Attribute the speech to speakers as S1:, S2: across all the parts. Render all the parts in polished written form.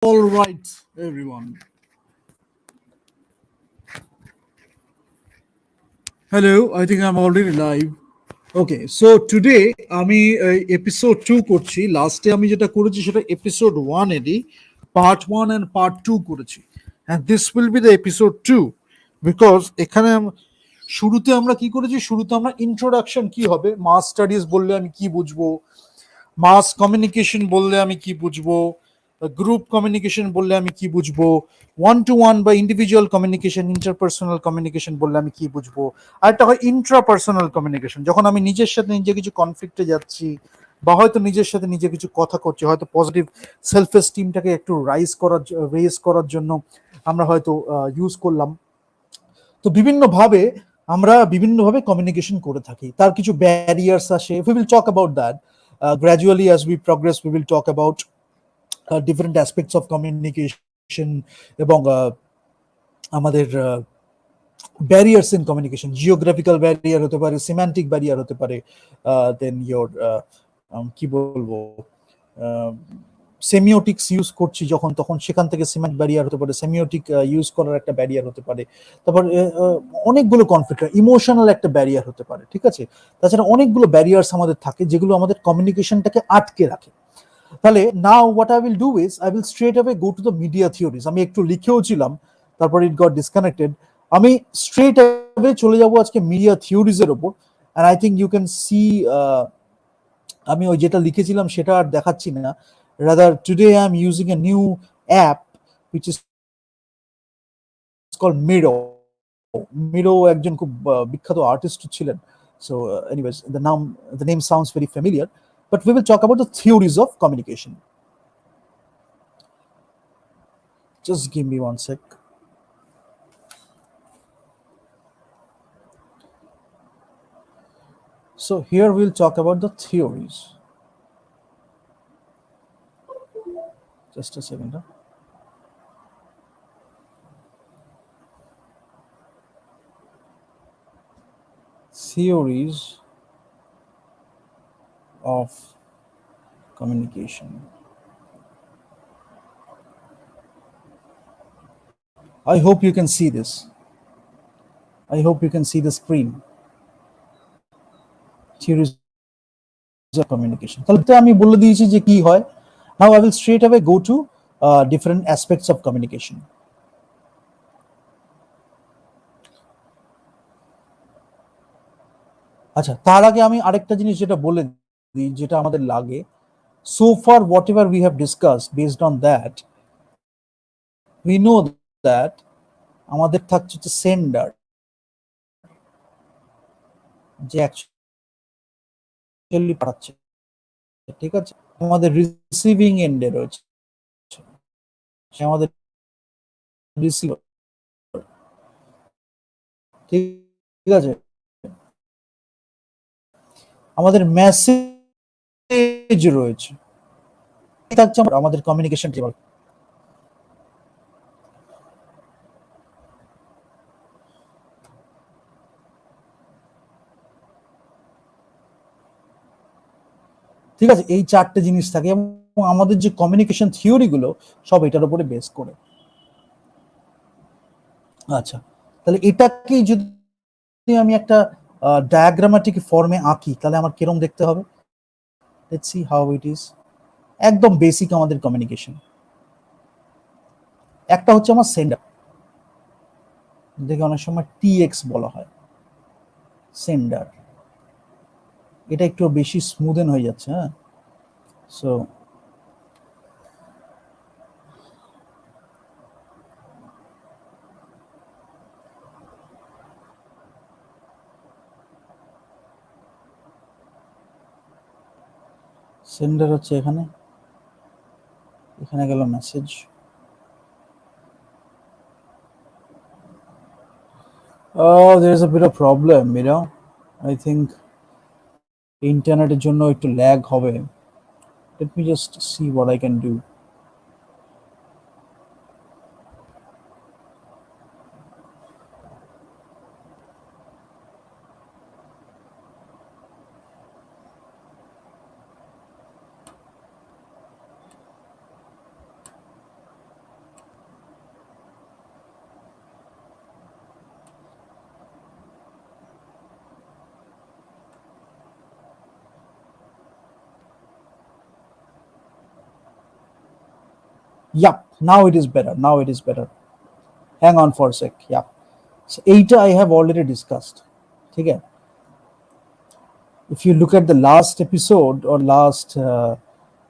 S1: All right, everyone. Hello, I think I'm already live. Okay, so today আমি episode 2 করছি। লাস্টে আমি যেটা করেছি সেটা এপিসোড 1 এরই পার্ট 1 এন্ড পার্ট 2 করেছি। And this will be the episode 2 because এখানে শুরুতে আমরা কি করেছি, শুরুতে আমরা ইন্ট্রোডাকশন কি হবে, মাস স্টাডিজ বললে আমি কি বুঝবো, মাস কমিউনিকেশন বললে আমি কি বুঝবো, গ্রুপ কমিউনিকেশন বললে আমি কি বুঝবো, ওয়ান টু ওয়ান বা ইন্ডিভিজুয়াল কমিউনিকেশন, ইন্টারপার্সোনাল কমিউনিকেশন বললে আমি কি বুঝবো, আর একটা হয় ইন্ট্রাপার্সোনাল কমিউনিকেশন, যখন আমি নিজের সাথে নিজে কিছু কনফ্লিক্টে যাচ্ছি বা হয়তো নিজের সাথে নিজে কিছু কথা করছি, হয়তো পজিটিভ সেলফ এস্টিমটাকে একটু রেজ করার জন্য আমরা হয়তো ইউজ করলাম। তো বিভিন্নভাবে আমরা বিভিন্নভাবে কমিউনিকেশন করে থাকি, তার কিছু ব্যারিয়ার্স আসে। We will talk about that gradually as we progress. We will talk about different aspects of communication এবং আমাদের barriers in communication, geographical barrier হতে পারে, সিম্যান্টিক ব্যারিয়ার হতে পারে, দেন ইয়োর কি বলবো, সেমিওটিক্স ইউজ করছি যখন, তখন সেখান থেকে সিমেন্ট ব্যারিয়ার হতে পারে, সেমিওটিক ইউজ করার একটা ব্যারিয়ার হতে পারে। তারপর অনেকগুলো কনফ্লিক্ট, ইমোশনাল একটা ব্যারিয়ার হতে পারে, ঠিক আছে। তাছাড়া অনেকগুলো ব্যারিয়ার্স আমাদের থাকে যেগুলো আমাদের কমিউনিকেশনটাকে আটকে রাখে। তাহলে now what I will do is I will straight away go to the media theories. আমি একটু লিখেও ছিলাম, তারপর ইট গট ডিসকানেক্টেড। আমি স্ট্রেট অ্যাওয়ে চলে যাব আজকে মিডিয়া থিওরিজের ওপর। And I think you can see, আমি ওই যেটা লিখেছিলাম সেটা আর দেখাচ্ছি না। Rather today I am using a new app which is called Miro. Miro একজন খুব বিখ্যাত আর্টিস্ট ছিলেন। So anyways, the name sounds very familiar, but we will talk about the theories of communication. Just give me one sec. So here we'll talk about the theories. Just a second. Theories of communication. I hope you can see this. I hope you can see the screen. Theories of communication. তাহলে তো আমি বলে দিয়েছি যে কি হয়। Now I will straight away go to different aspects of communication. আচ্ছা, তার আগে আমি আরেকটা জিনিস যেটা বলে দিই, যেটা আমাদের লাগে। So far whatever we have discussed, based on that we know that আমাদের থাকছে হচ্ছে সেন্ডার, যে অ্যাকচুয়ালি পাঠাচ্ছে, ঠিক আছে। আমাদের রিসিভিং এন্ডে রয়েছে, সে আমাদের রিসিভার, ঠিক আছে। আমাদের মেসেজ রয়েছে, থাকছে আমাদের কমিউনিকেশন টেবল। ঠিক আছে, এই চারটে জিনিস থাকে এবং আমাদের যে কমিউনিকেশন থিওরি গুলো সব এটার উপরে বেস করে। আচ্ছা, তাহলে এটাকে যদি আমি একটা ডায়াগ্রামাটিক ফর্মে আঁকি তাহলে আমার কিরকম দেখতে হবে। Let's see how it is. একদম বেসিক আমাদের কমিউনিকেশন। একটা হচ্ছে আমার সেন্ডার, দেখে অনেক সময় টিএক্স বলা হয়, সেন্ডার। এটা একটু বেশি স্মুদেন হয়ে যাচ্ছে, হ্যাঁ। সো সেন্ডার হচ্ছে এখানে, এখানে গেল message. There is a bit of problem, I think ইন্টারনেটের জন্য একটু ল্যাগ হবে। Let me just see what I can do. Yup, now it is better. Now it is better. Hang on for a sec. Yeah. So এইটা I have already discussed. ঠিক আছে? If you look at the last episode or last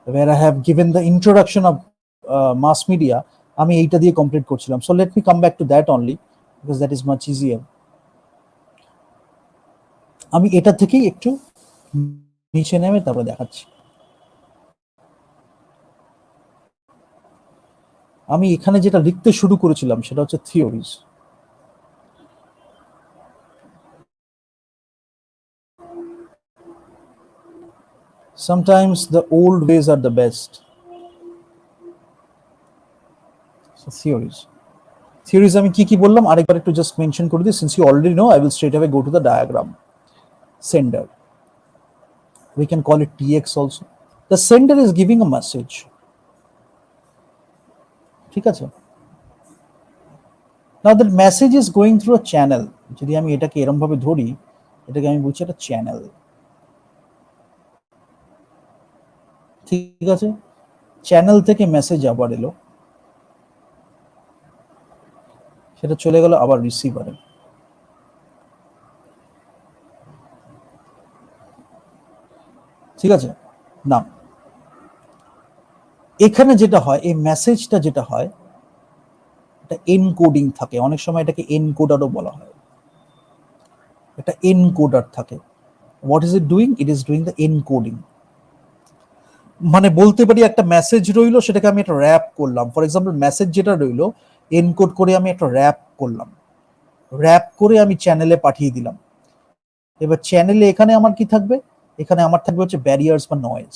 S1: where I have given the introduction of mass media, আমি এইটা দিয়ে complete করছিলাম. So let me come back to that only because that is much easier. আমি এটা থেকেই একটু নিচে নেমে তারপর দেখাচ্ছি। আমি এখানে যেটা লিখতে শুরু করেছিলাম সেটা হচ্ছে theories. Sometimes the old ways are the best. So theories. Theories আমি কি কি বললাম আরেকবার একটু জাস্ট মেনশন করে দিই, since you already know I will straight away go to the diagram. Sender. We can call it TX also. The sender is giving a message. ঠিক আছে? Now that message is going through a channel. যদি আমি এটাকে এরকম ভাবে ধরি, এটাকে আমি বলছি একটা চ্যানেল। ঠিক আছে? চ্যানেল থেকে মেসেজ আবার এলো, সেটা চলে গেল আবার রিসিভারে। ঠিক আছে? না, এখানে যেটা হয়, এই মেসেজটা যেটা হয় এটা এনকোডিং থাকে, অনেক সময় এটাকে এনকোডারও বলা হয়। এটা এনকোডার থাকে। What is it doing? It is doing the encoding. মানে বলতে পারি একটা মেসেজ রইলো, সেটাকে আমি একটা র্যাপ করলাম। ফর এক্সাম্পল মেসেজ যেটা রইলো এনকোড করে আমি একটা র্যাপ করলাম, র্যাপ করে আমি চ্যানেলে পাঠিয়ে দিলাম। এবার চ্যানেলে এখানে আমার কি থাকবে? এখানে আমার থাকবে হচ্ছে ব্যারিয়ার্স বা নয়েজ।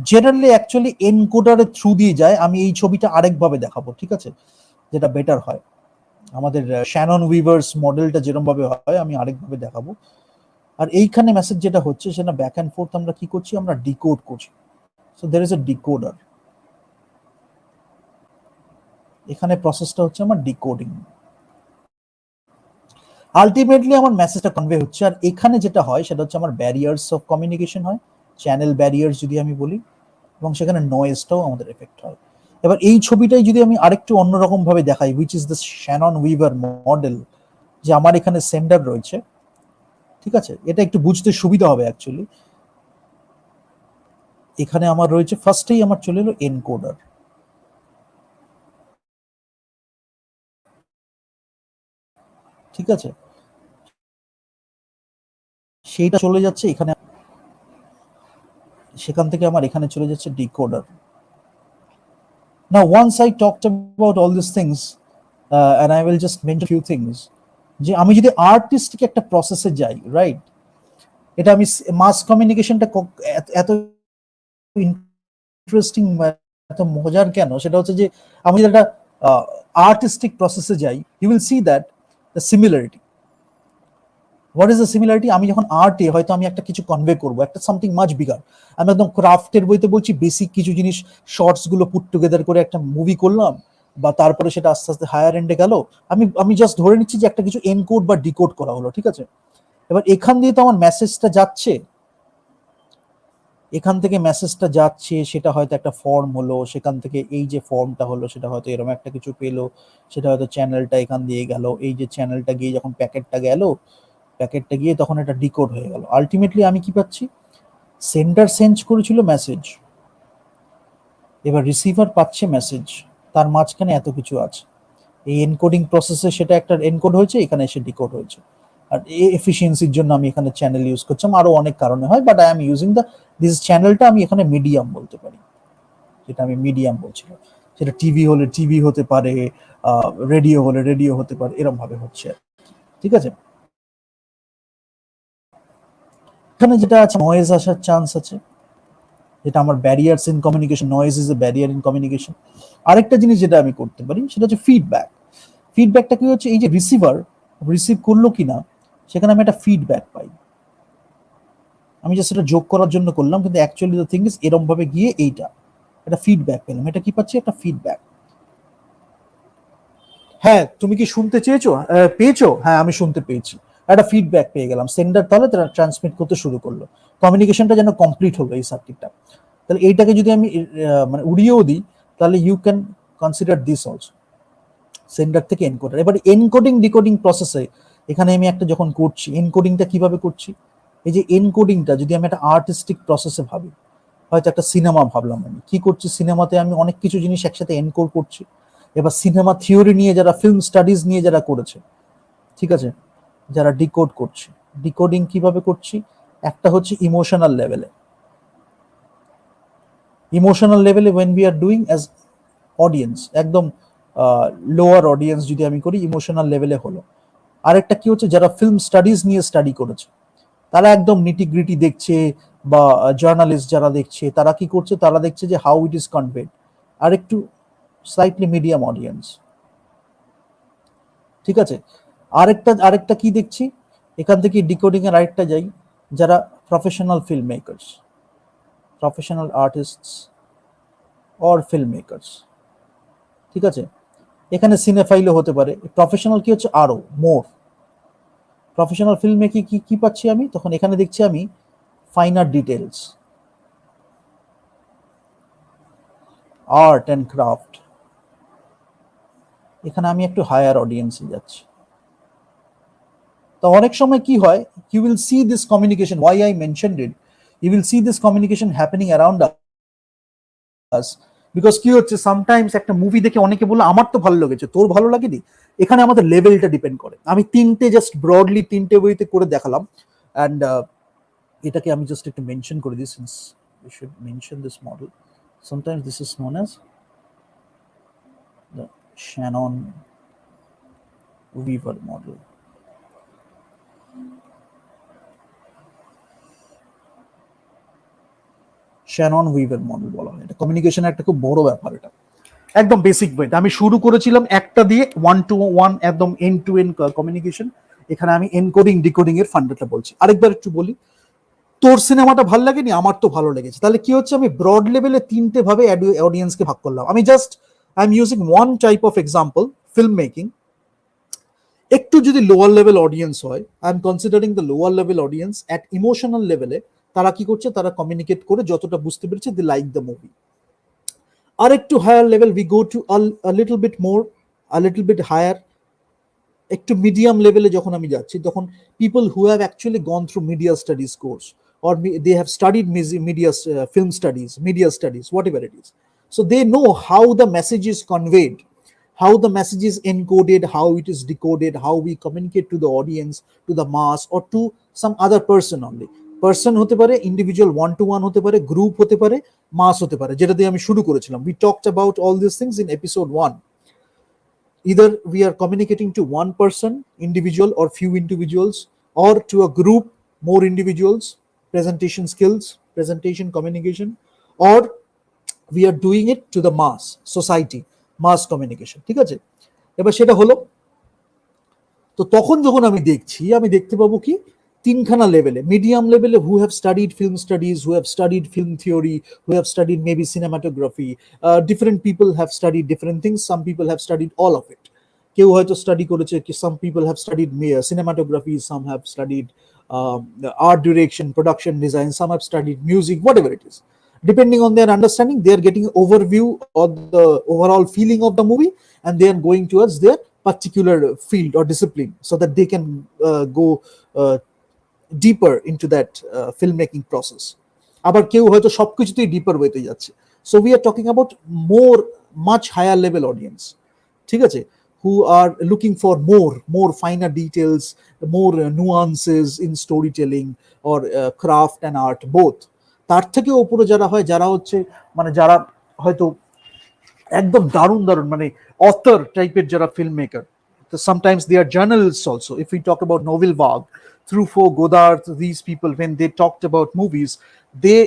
S1: জেনারেলি অ্যাকচুয়ালি এনকোডারের থ্রু দিয়ে যায়। আমি এই ছবিটা আরেকভাবে দেখাবো, ঠিক আছে, যেটা বেটার হয়। আমাদের শ্যানন উইভার্স মডেলটা যেরকম ভাবে হয় আমি আরেকভাবে দেখাবো। আর এইখানে মেসেজ যেটা হচ্ছে সেটা ব্যাক অ্যান্ড ফোর্থ আমরা কি করছি? আমরা ডিকোড করছি। So there is A decoder. এখানে প্রসেসটা হচ্ছে আমার ডিকোডিং। আলটিমেটলি আমার মেসেজটা কনভে হচ্ছে। আর এখানে যেটা হয় সেটা হচ্ছে আমার ব্যারিয়ার্স অফ কমিউনিকেশন হয়, চ্যানেল ব্যারিয়ার্স যদি আমি বলি, এবং সেখানে নয়েজটাও আমাদের এফেক্ট হয়। এবার এই ছবিটাই যদি আমি আরেকটু অন্যরকম ভাবে দেখাই, which is the Shannon weaver model, যে আমার এখানে সেন্ডার রয়েছে, ঠিক আছে, এটা একটু বুঝতে সুবিধা হবে অ্যাকচুয়ালি। এখানে আমার রয়েছে, ফার্স্টেই আমার চলে এলো এনকোডার। ঠিক আছে, সেইটা চলে যাচ্ছে এখানে, সেখান থেকে আমার এখানে চলে যাচ্ছে decoder. Now once I talked about all these things and I will just mention a few things, যে আমি যদি আর্টিস্টিক একটা প্রসেসে যাই, রাইট, এটা আমি মাস কমিউনিকেশনটা এত ইন্টারেস্টিং, এত মজার কেন, সেটা হচ্ছে যে আমি যদি একটা আর্টিস্টিক প্রসেসে যাই, you will see that the similarity. What is the similarity? আমি যখন আর্টে হয়তো আমি একটা কিছু কনভে করবো, একটা সামথিং মাচ বিগার, আমি একদম ক্রাফটের বইতে বলছি বেসিক কিছু জিনিস, শর্টস গুলো পুট টুগেদার করে একটা মুভি করলাম, বা তারপরে সেটা আস্তে আস্তে হায়ার এন্ডে গেল। আমি জাস্ট ধরে নিচ্ছি যে একটা কিছু এনকোড বা ডিকোড করা হলো, ঠিক আছে। এবার এখান দিয়ে তো আমার মেসেজটা যাচ্ছে, এখান থেকে মেসেজটা যাচ্ছে, সেটা হয়তো একটা ফর্ম হলো, সেখান থেকে এই যে ফর্মটা হলো সেটা হয়তো এরকম একটা কিছু পেলো, সেটা হয়তো চ্যানেলটা এখান দিয়ে গেল, এই যে চ্যানেলটা গিয়ে যখন প্যাকেটটা গেল, প্যাকেটটা গিয়ে তখন এটা ডিকোড হয়ে গেল। আলটিমেটলি আমি কি পাচ্ছি? সেন্ডার সেন্ড করেছিল মেসেজ, এবার রিসিভার পাচ্ছে মেসেজ, তার মাঝখানে এত কিছু আছে। এই এনকোডিং প্রসেসে সেটা একটা এনকোড হয়েছে, এখানে এসে ডিকোড হয়েছে। আর এই এফিসিয়েন্সির জন্য আমি এখানে চ্যানেল ইউজ করছিলাম, আরো অনেক কারণে হয়, but I am using this চ্যানেলটা আমি এখানে মিডিয়াম বলতে পারি, যেটা আমি মিডিয়াম বলছিলাম। সেটা টিভি হলে টিভি হতে পারে, রেডিও হলে রেডিও হতে পারে, এরকম ভাবে হচ্ছে, ঠিক আছে। এখানে যেটা আছে নয়েজ আসার চান্স আছে, যেটা আমার barriers in communication, noise is a barrier in communication. আরেকটা জিনিস যেটা আমি করতে পারি সেটা হচ্ছে ফিডব্যাক। ফিডব্যাকটা কি হচ্ছে? এই যে রিসিভার রিসিভ করলো কিনা, সেখানে আমি একটা ফিডব্যাক পাই। আমি জাস্ট এটা যোগ করার জন্য করলাম, কিন্তু অ্যাকচুয়ালি দ্য থিং ইজ এরকম ভাবে গিয়ে এইটা একটা ফিডব্যাক পেলাম। এটা কি পাচ্ছি? একটা ফিডব্যাক। হ্যাঁ, তুমি কি শুনতে চেয়েছো? পেয়েছো? হ্যাঁ, আমি শুনতে পেয়েছি। একটা ফিডব্যাক পেয়ে গেলাম, সেন্ডার তাহলে তারা ট্রান্সমিট করতে শুরু করলো, কমিউনিকেশনটা যেন কমপ্লিট হলো এই সার্কিটটা।
S2: তাহলে এইটাকে যদি আমি মানে উড়িয়েও দিই, তাহলে you can consider this also, sender থেকে এনকোডার। এবার এনকোডিং ডিকোডিং প্রসেসে এখানে আমি একটা যখন করছি, এনকোডিংটা কিভাবে করছি, এই যে এনকোডিংটা যদি আমি একটা আর্টিস্টিক প্রসেসে ভাবি, হয়তো একটা সিনেমা ভাবলাম, আমি কি করছি, সিনেমাতে আমি অনেক কিছু জিনিস একসাথে এনকোড করছি। এবার সিনেমা থিওরি নিয়ে যারা, ফিল্ম স্টাডিজ নিয়ে যারা করেছে, ঠিক আছে, যারা ডিকোড করছে, ডিকোডিং কিভাবে করছি, একটা হচ্ছে ইমোশনাল লেভেলে, ইমোশনাল লেভেলে when we are doing as audience, একদম লোয়ার অডিয়েন্স যদি আমি করি, ইমোশনাল লেভেলে হলো। আরেকটা কি হচ্ছে, যারা ফিল্ম স্টাডিজ নিয়ে স্টাডি করেছে, তারা একদম নিটিগ্রিটি দেখছে, বা জার্নালিস্ট যারা দেখছে, তারা কি করছে, তারা দেখছে যে হাউ ইট ইজ কনভেড, আর একটু স্লাইটলি মিডিয়াম অডিয়েন্স, ঠিক আছে। আরেকটা আরেকটা কি দেখছি, এখান থেকে ডিকোডিং এর আরেকটা যাই, যারা professional film makers, professional artists or film makers, ঠিক আছে, এখানে সিনেফাইলও হতে পারে। প্রফেশনাল কি হচ্ছে, আরো মোর প্রফেশনাল ফিল্ম মেকিং কি কি পাচ্ছি আমি, তখন এখানে দেখছি আমি finer details, art and craft, এখানে আমি একটু হায়ার অডিয়েন্সে যাচ্ছি। তো অনেক সময় কি হয়, you will see this communication, why I mentioned it, you will see this communication happening around us. Because কি হচ্ছে, সামটাইমস একটা মুভি দেখে অনেকে বললো আমার তো ভালো লেগেছে, তোর ভালো লাগেনি, এখানে আমাদের লেভেলটা ডিপেন্ড করে। আমি তিনটে জাস্ট ব্রডলি তিনটে ওয়েতে করে দেখালাম, অ্যান্ড এটাকে আমি জাস্ট একটু মেনশন করে দিই, since we should mention this model. Sometimes this is known as the Shannon Weaver model. Shannon weaver model বলা হয়। এটা কমিউনিকেশনের একটা খুব বড় ব্যাপার। এটা একদম বেসিক ওয়েতে আমি শুরু করেছিলাম একটা দিয়ে, ওয়ান টু ওয়ান, একদম এন্ড টু এন্ড কমিউনিকেশন। এখানে আমি এনকোডিং ডিকোডিং এর ফান্ডাটা বলছি। আরেকবার একটু বলি, তোর সিনেমাটা ভালো লাগেনি, আমার তো ভালো লেগেছে। তাহলে কি হচ্ছে, আমি ব্রড লেভেলে তিনটে ভাবে অডিয়েন্সকে ভাগ করলাম। আমি just I am using one type of example, film making. একটু যদি লোয়ার লেভেল অডিয়েন্স হয়, I am considering the lower level audience at emotional লেভেলে, তারা কি করছে, তারা কমিউনিকেট করে যতটা বুঝতে পেরেছে, দে লাইক দ্য মুভি। আর একটু higher level, we go to a little bit more, a little bit higher, একটু মিডিয়াম লেভেলে যখন আমি যাচ্ছি, তখন people who have actually gone through media studies course, or they have studied media, film studies, media studies, whatever it is. So they know how the message is conveyed, how the message is encoded, how it is decoded, how we communicate to the audience, to the mass, or to some other person only. Person হতে পারে, individual one two one হতে পারে, group হতে পারে, মাস হতে পারে, যেটা দিয়ে আমি শুরু করেছিলাম। We talked about all these things in episode 1. Either we are communicating to one person, individual or few individuals, or to a group, more individuals, presentation skills, presentation communication, or we are doing it to the mass society, mass communication, ঠিক আছে। এবার সেটা হলো, তো তখন যখন আমি দেখছি, আমি দেখতে পাবো কি, তিনখানা লেভেলে। মিডিয়াম লেভেলে who have studied film studies, who have studied film theory, who have studied maybe cinematography, different people have studied different things, some people have studied all of it. কেউ হয়তো স্টাডি করেছে, some people have studied cinematography, some have studied art direction, production design, some have studied music, whatever it is. Depending on their understanding, they are getting an overview of the overall feeling of the movie, and they are going towards their particular field or discipline, so that they can go deeper into that filmmaking process. আবার কেউ হয়তো সবকিছুতেই deeper হইতে যাচ্ছে। So we are talking about more, much higher level audience, ঠিক আছে, who are looking for more finer details, more nuances in storytelling, or craft and art both. তার থেকে উপরে যারা হয়, যারা হচ্ছে মানে যারা হয়তো একদম দারুণ দারুণ মানে অথর টাইপের যারা film maker, sometimes they are journalists also. If we talk about Novel Vague, Truffaut, Godard, these people, when they talked about movies, they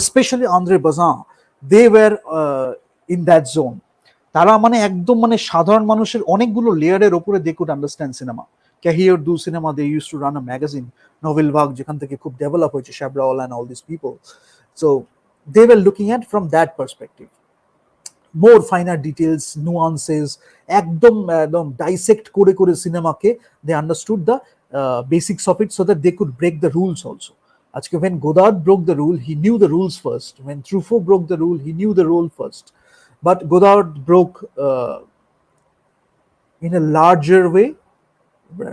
S2: especially Andre Bazin, they were in that zone. তারা মানে একদম মানে সাধারণ মানুষের অনেকগুলো লেয়ারের উপরে they could understand cinema. Cahier du Cinema, they used to run a magazine, Novel Vague, যেখান থেকে খুব ডেভেলপ হয়েছে Chabrol and all these people. So they were looking at from that perspective. More finer details, nuances, একদম একদম dissect করে সিনেমাকে, they understood the basics of it, so that they could break the rules also. আজকে when Godard broke the rule, he knew the rules first. When Truffaut broke the rule, he knew the rule first. But Godard broke in a larger way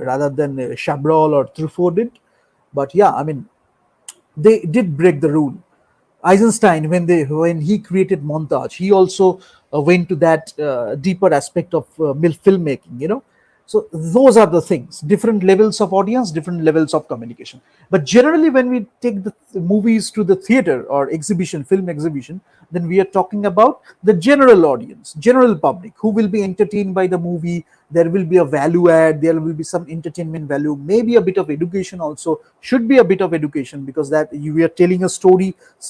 S2: rather than Chabrol or Truffaut did. But yeah, I mean, they did break the rule. Eisenstein, when he created montage, he also went to that deeper aspect of filmmaking. So those are the things. Different levels of audience, different levels of communication. But generally, when we take the movies to the theater or exhibition, film exhibition, then we are talking about the general audience, general public who will be entertained by the movie. There will be a value add, there will be some entertainment value, maybe a bit of education also, should be a bit of education, because that you are telling a story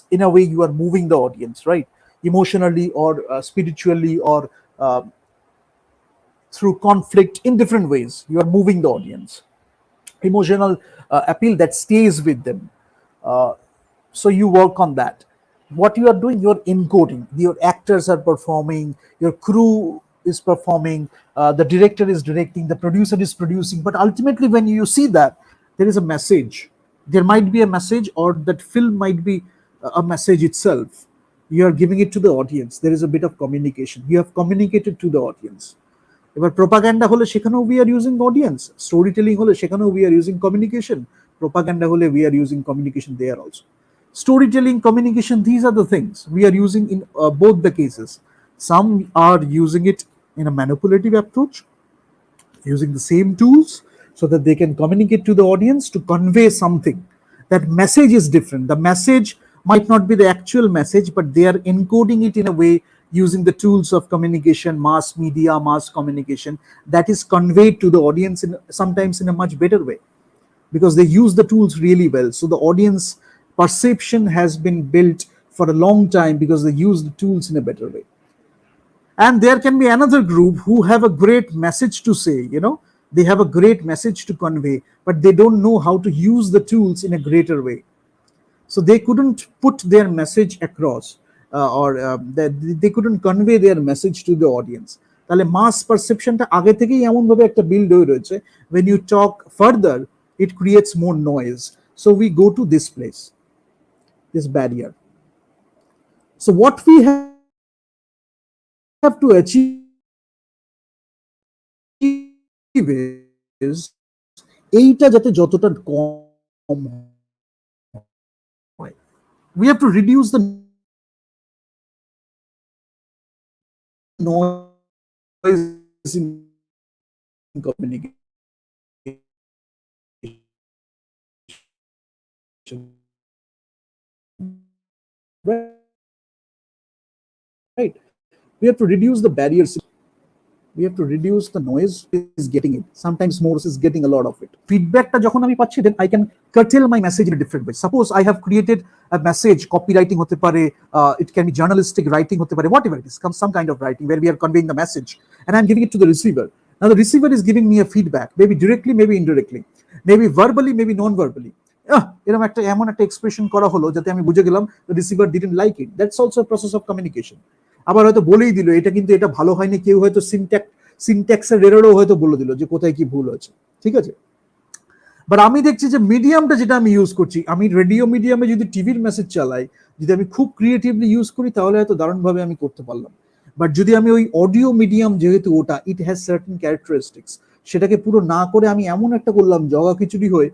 S2: in a way, you are moving the audience, right? Emotionally or spiritually or through conflict, in different ways you are moving the audience. Emotional appeal that stays with them. uh, so you work on that. What you are doing, you're encoding, your actors are performing, your crew is performing, the director is directing, the producer is producing, but ultimately when you see that there is a message, there might be a message, or that film might be a message itself. You are giving it to the audience, there is a bit of communication, you have communicated to the audience. এবার propaganda হলে সেখানেও we are using audience, story telling হলে সেখানেও we are using communication, propaganda hole we are using communication there also. Storytelling, communication, these are the things we are using in both the cases. Some are using it in a manipulative approach, using the same tools so that they can communicate to the audience to convey something. That message is different. The message might not be the actual message, but they are encoding it in a way using the tools of communication, mass media, mass communication, that is conveyed to the audience sometimes in a much better way, because they use the tools really well. So the audience perception has been built for a long time because they use the tools in a better way. And there can be another group who have a great message to say, they have a great message to convey, but they don't know how to use the tools in a greater way. So they couldn't put their message across, they couldn't convey their message to the audience. তাহলে মাস পারসেপশনটা আগে থেকেই এমন ভাবে একটা build হয়ে রয়েছে, when you talk further it creates more noise. So we go to this place, this barrier. So what we have to achieve is এইটা যাতে যতটা কম হয়, we have to reduce the noise in communication, right? We have to reduce the barriers, we have to reduce the noise is getting it, sometimes Morse is getting a lot of it. Feedbackটা যখন আমি পাচ্ছি, then I can curtail my message in a different way. Suppose I have created a message, copywriting হতে পারে, it can be journalistic writing হতে পারে, whatever it is, some kind of writing where we are conveying the message and I'm giving it to the receiver. Now the receiver is giving me a feedback, maybe directly, maybe indirectly, maybe verbally, maybe non-verbally. এরকম এমন একটা expression করা হলো যাতে আমি বুঝে গেলাম the receiver didn't like it. That's also a process of communication. আবার হয়তো বলেই দিল এটা কিন্তু এটা ভালো হয়নি, কেউ হয়তো সিনট্যাক্সের এররও হয়তো বলে দিল যে কোথায় কি ভুল হয়েছে, ঠিক আছে। বাট আমি দেখছি যে মিডিয়ামটা যেটা আমি ইউজ করছি, আমি রেডিও মিডিয়ামে যদি টিভির মেসেজ চালাই, যদি আমি খুব ক্রিয়েটিভলি ইউজ করি, তাহলে হয়তো দারুণভাবে আমি করতে পারলাম। বাট যদি আমি ওই অডিও মিডিয়াম, যেহেতু ওটা ইট হ্যাজ সার্টেন ক্যারেক্টারিস্টিক্স, সেটাকে পুরো না করে আমি এমন একটা করলাম জগা খিচুড়ি হয়ে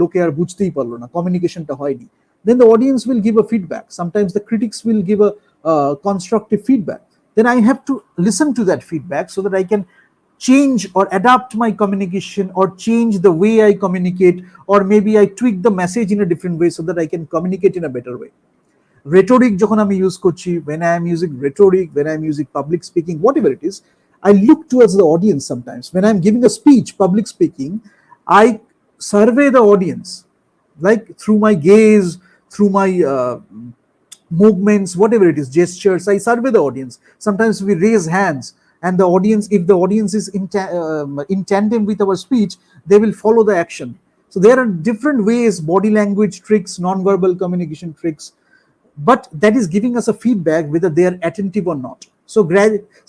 S2: লোকে আর বুঝতেই পারলো না, কমিউনিকেশনটা হয়নি, then the audience will give a feedback. Sometimes the critics will give a constructive feedback. Then I have to listen to that feedback so that I can change or adapt my communication or change the way I communicate, or maybe I tweak the message in a different way so that I can communicate in a better way. Rhetoric যখন আমি use করছি, when I am using rhetoric, when I am using public speaking, whatever it is, I look towards the audience. Sometimes when I'm giving a speech, public speaking, I survey the audience, like through my gaze, through my movements, whatever it is, gestures, I survey the audience. Sometimes we raise hands, and the audience, if the audience is in tandem with our speech, they will follow the action. So there are different ways, body language tricks, non-verbal communication tricks, but that is giving us a feedback whether they are attentive or not. So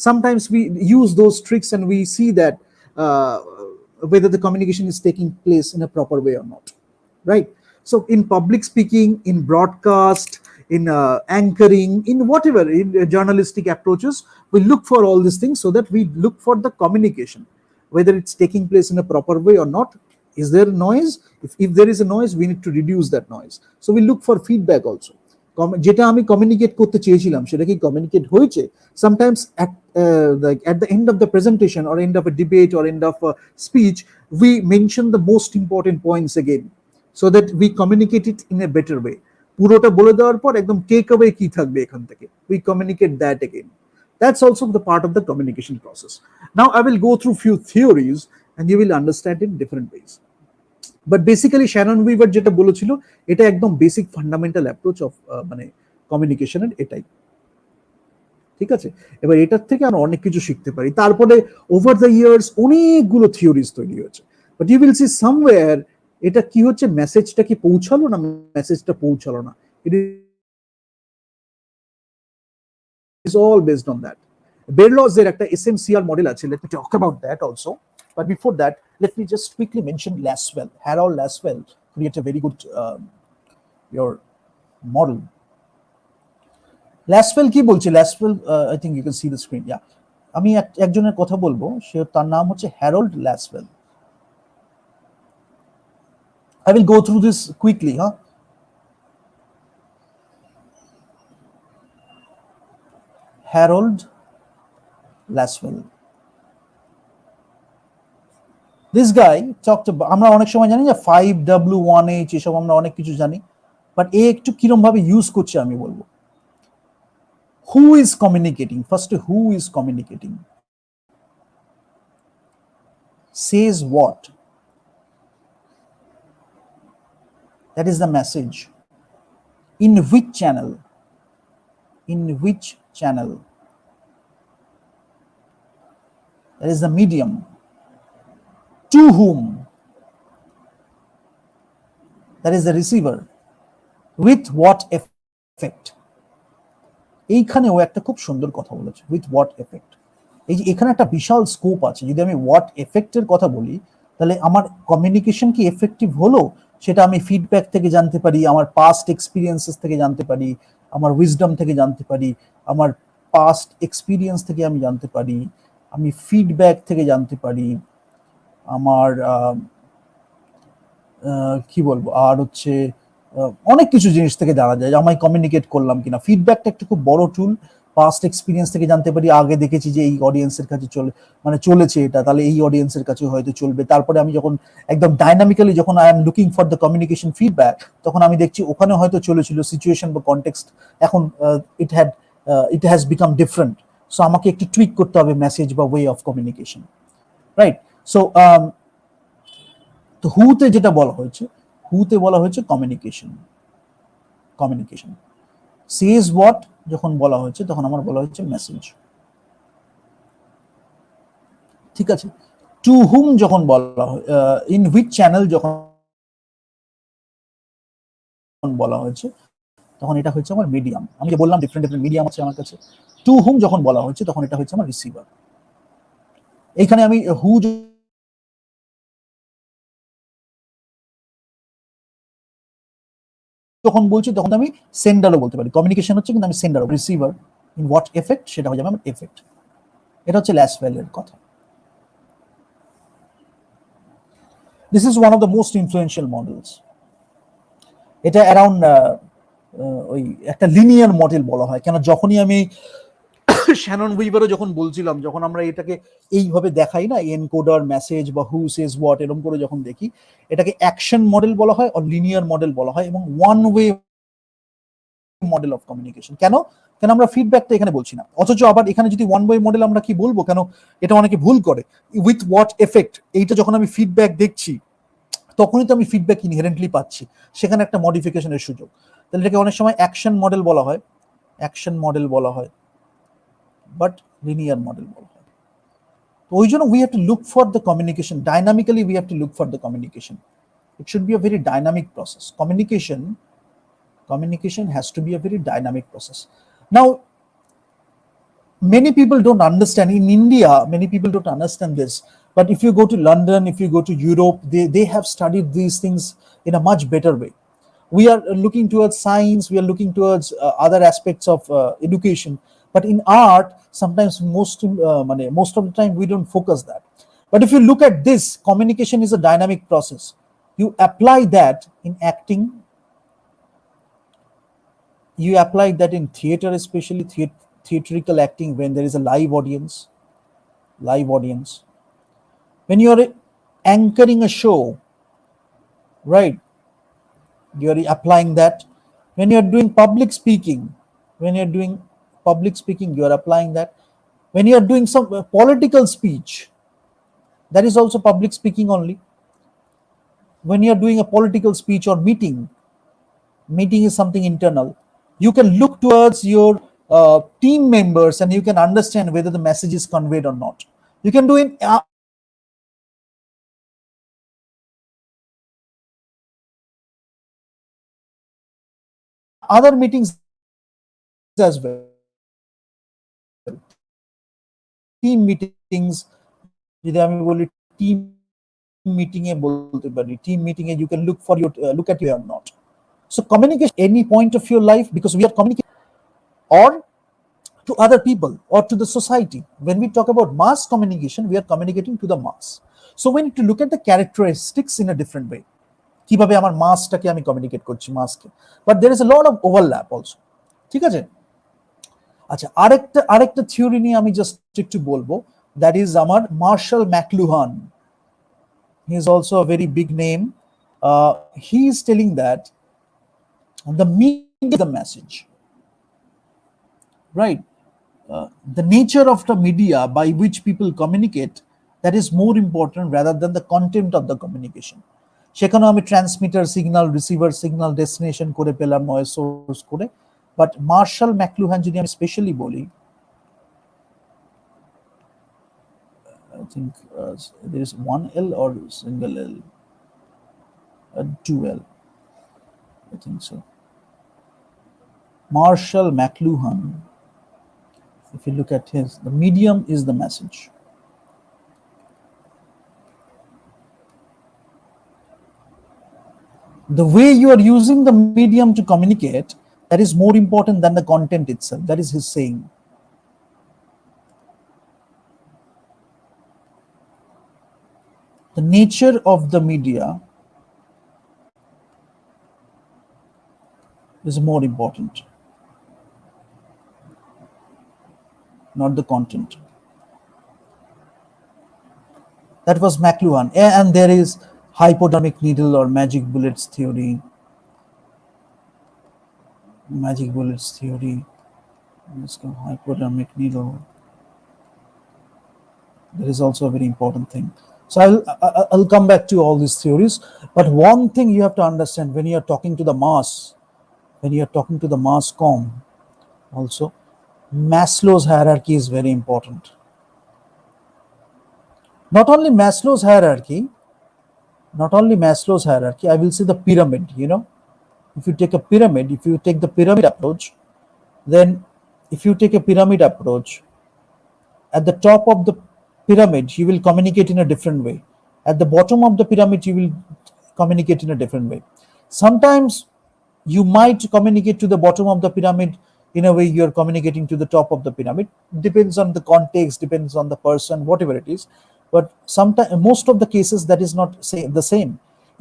S2: sometimes we use those tricks and we see that whether the communication is taking place in a proper way or not, right? So in public speaking, in broadcast, in anchoring, in whatever, in journalistic approaches, we look for all these things so that we look for the communication, whether it's taking place in a proper way or not. Is there noise? If there is a noise, we need to reduce that noise. So we look for feedback also. যেটা আমি communicate করতে চেয়েছিলাম সেটা কি communicate হয়েছে? Sometimes at the end of the presentation or end of a debate or end of a speech, we mention the most important points again so that we communicate it in a better way. পুরোটা বলে দেওয়ার পর একদম take away কি থাকবে এখান থেকে, we communicate that again. That's also the part of the communication process. Now I will go through few theories and you will understand it in different ways. But basically Shannon weaver যেটা বলেছিল এটা একদম basic fundamental approach of মানে কমিউনিকেশনের, এটাই ঠিক আছে। এবার এটার থেকে আমরা অনেক কিছু শিখতে পারি। তারপরে ওভার দ্য ইয়ার্স অনেকগুলো থিওরিজ তৈরি হয়েছে, but you will see somewhere এটা কি হচ্ছে, মেসেজটা কি পৌঁছালো না মেসেজটা পৌঁছালো না, it is all based on that. বেরলজের একটা এসএমসিআর মডেল আছে, let me talk about that also. But before that, let me just quickly mention Lasswell. Harold Lasswell created a very good your model. Lasswell কি বলছে? Lasswell, I think you can see the screen. Yeah, আমি একজনের কথা বলবো, সে তার নাম হচ্ছে Harold Lasswell. I will go through this quickly, huh? Harold Lasswell. This guy talked about, আমরা অনেক সময় জানি যে 5W1H এসব আমরা অনেক কিছু জানি, বাট এ একটু কিরম ভাবে ইউজ করছে আমি বলবো। Who is communicating, first who is communicating, says what, that is the message, in which channel, that is the medium, to whom, that is the receiver, with what effect। এইখানে ও একটা খুব সুন্দর কথা বলেছে, with what effect। এই যে এখানে একটা বিশাল স্কোপ আছে। যদি আমি what effect এর কথা বলি, তাহলে আমার কমিউনিকেশন কি এফেক্টিভ হলো সেটা আমি ফিডব্যাক থেকে জানতে পারি, আমার পাস্ট এক্সপিরিয়েন্সেস থেকে জানতে পারি, আমার উইজডম থেকে জানতে পারি, আমার পাস্ট এক্সপিরিয়েন্স থেকে আমি জানতে পারি, আমি ফিডব্যাক থেকে জানতে পারি, আমার কি বলবো, আর হচ্ছে অনেক কিছু জিনিস থেকে জানা যায় আমি কমিউনিকেট করলাম কিনা। ফিডব্যাকটা একটা খুব বড় টুল। পাস্ট এক্সপিরিয়েন্স থেকে জানতে পারি, আগে দেখেছি যে এই অডিয়েন্সের কাছে চলেছে এটা, তাহলে এই অডিয়েন্সের কাছে হয়তো চলবে। তারপরে আমি যখন একদম ডাইনামিক্যালি যখন I am looking for the communication feedback, তখন আমি দেখছি ওখানে হয়তো চলেছিল সিচুয়েশন বা কনটেক্সট, এখন it has become different. So আমাকে একটু টুইক করতে হবে মেসেজ বা way of communication, right? So তো হুতে যেটা বলা হয়েছে কমিউনিকেশন। সেজ হোয়াট যখন বলা হয়েছে তখন আমার বলা হচ্ছে মেসেজ, ঠিক আছে। টু হুম যখন বলা হয়, ইন হুইচ চ্যানেল যখন বলা হয়েছে তখন এটা হচ্ছে আমার মিডিয়াম। আমি যে বললাম ডিফারেন্ট মিডিয়াম আছে আমার কাছে। টু হুম যখন বলা হয়েছে তখন এটা হচ্ছে আমার রিসিভার। এইখানে আমি হু যখন বলছি তখন আমি সেন্ডারও বলতে পারি। কমিউনিকেশন হচ্ছে কিন্তু আমি sender, receiver, in what effect সেটা হয়ে যাবে আমার এফেক্ট। এটা হচ্ছে ল্যাসওয়েলের কথা। This is one of the most influential models. এটা অ্যারাউন্ড ওই একটা লিনিয়ার মডেল বলা হয়। কেন যখনই আমি শ্যানন উইভারও যখন বলছিলাম, যখন আমরা এটাকে এইভাবে দেখাই না, এনকোডার, মেসেজ বা হু সেজ হোয়াট এরকম করে যখন দেখি, এটাকে অ্যাকশন মডেল বলা হয়, আর লিনিয়ার মডেল বলা হয়, এবং one way model of communication. কেন আমরা ফিডব্যাকটা এখানে বলছি না, অথচ আবার এখানে যদি ওয়ান ওয়ে মডেল আমরা কি বলবো, কেন এটা অনেকে ভুল করে। উইথ হোয়াট এফেক্ট, এইটা যখন আমি ফিডব্যাক দেখছি তখনই তো আমি ফিডব্যাক ইনহেরেন্টলি পাচ্ছি, সেখানে একটা মডিফিকেশনের সুযোগ। তাহলে এটাকে অনেক সময় অ্যাকশন মডেল বলা হয়, বাট লিনিয়ার মডেল বলা হয়। তো ওই জন্য we have to look for the communication dynamically, we have to look for the communication. It should be a very dynamic process. Communication has to be a very dynamic process. Now, many people don't understand. In India, many people don't understand this. But if you go to London, if you go to Europe, they have studied these things in a much better way. we are looking towards science, we are looking towards other aspects of education, but in art sometimes most of the time we don't focus that. But if you look at this, communication is a dynamic process. You apply that in acting, you apply that in theater, especially theatrical acting, when there is a live audience, when you are anchoring a show, right? You are applying that. When you are doing public speaking, you are applying that. When you are doing some political speech, that is also public speaking only. When you are doing a political speech or meeting is something internal. You can look towards your team members and you can understand whether the message is conveyed or not. You can do in other meetings as well. Team meetings, যদি আমি বলি team meeting এ বলতে পারি, team meeting A you can look at your or not. So communication any point of your life, because we are communicating or to other people or to the society. When we talk about mass communication, we are communicating to the mass. So we need to look at the characteristics in a different way. কিভাবে আমার মাসটাকে আমি communicate করছি মাসকে, but there is A lot of overlap also. ঠিক আছে, আচ্ছা আরেকটা theory নিয়ে আমি জাস্ট একটু বলবো, দ্যাট ইজ আমার Marshall McLuhan. He is also a very big name. He is telling that the media, the message, right? The nature of the media by which people communicate, that is more important rather than the content of the communication. সেখানে আমি transmitter signal, receiver signal, destination করে পেলাম noise source করে। But martial McLuhan যদি আমি specially বলি, I think there is one L or single L, 2L, I think so. Marshall McLuhan, if you look at his, the medium is the message. The way you are using the medium to communicate, that is more important than the content itself. That is his saying. The nature of the media is more important, not the content. That was McLuhan. And there is hypodermic needle or magic bullets theory. Let's go hypodermic needle. That is also a very important thing. So I'll come back to all these theories. But one thing you have to understand when you are talking to the mass, when you are talking to the mass comm, also Maslow's hierarchy is very important. Not only Maslow's hierarchy, I will say the pyramid. You know, if you take a pyramid, if you take the pyramid approach, then if you take a pyramid approach, at the top of the pyramid you will communicate in a different way. At the bottom of the pyramid you will communicate in a different way. Sometimes you might communicate to the bottom of the pyramid in a way you are communicating to the top of the pyramid. Depends on the context, depends on the person, whatever it is. But sometimes, most of the cases, that is not the same.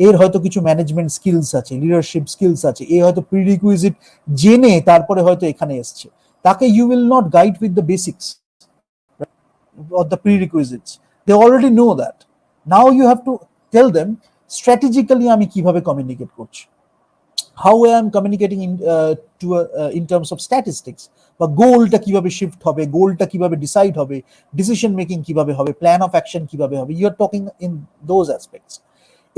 S2: এর হয়তো কিছু management skills আছে, leadership skills আছে, এ হয়তো prerequisite জেনে তারপরে হয়তো এখানে এসছে, তাকে you will not guide with the basics or the prerequisites. They already know that. Now you have to tell them strategically আমি কিভাবে কমিউনিকেট করছি, how I am communicating in terms of statistics, বা গোলটা কিভাবে শিফট হবে, গোলটা কিভাবে decide হবে, ডিসিশন মেকিং কিভাবে হবে, প্ল্যান অফ অ্যাকশন কিভাবে হবে, you are talking in those aspects.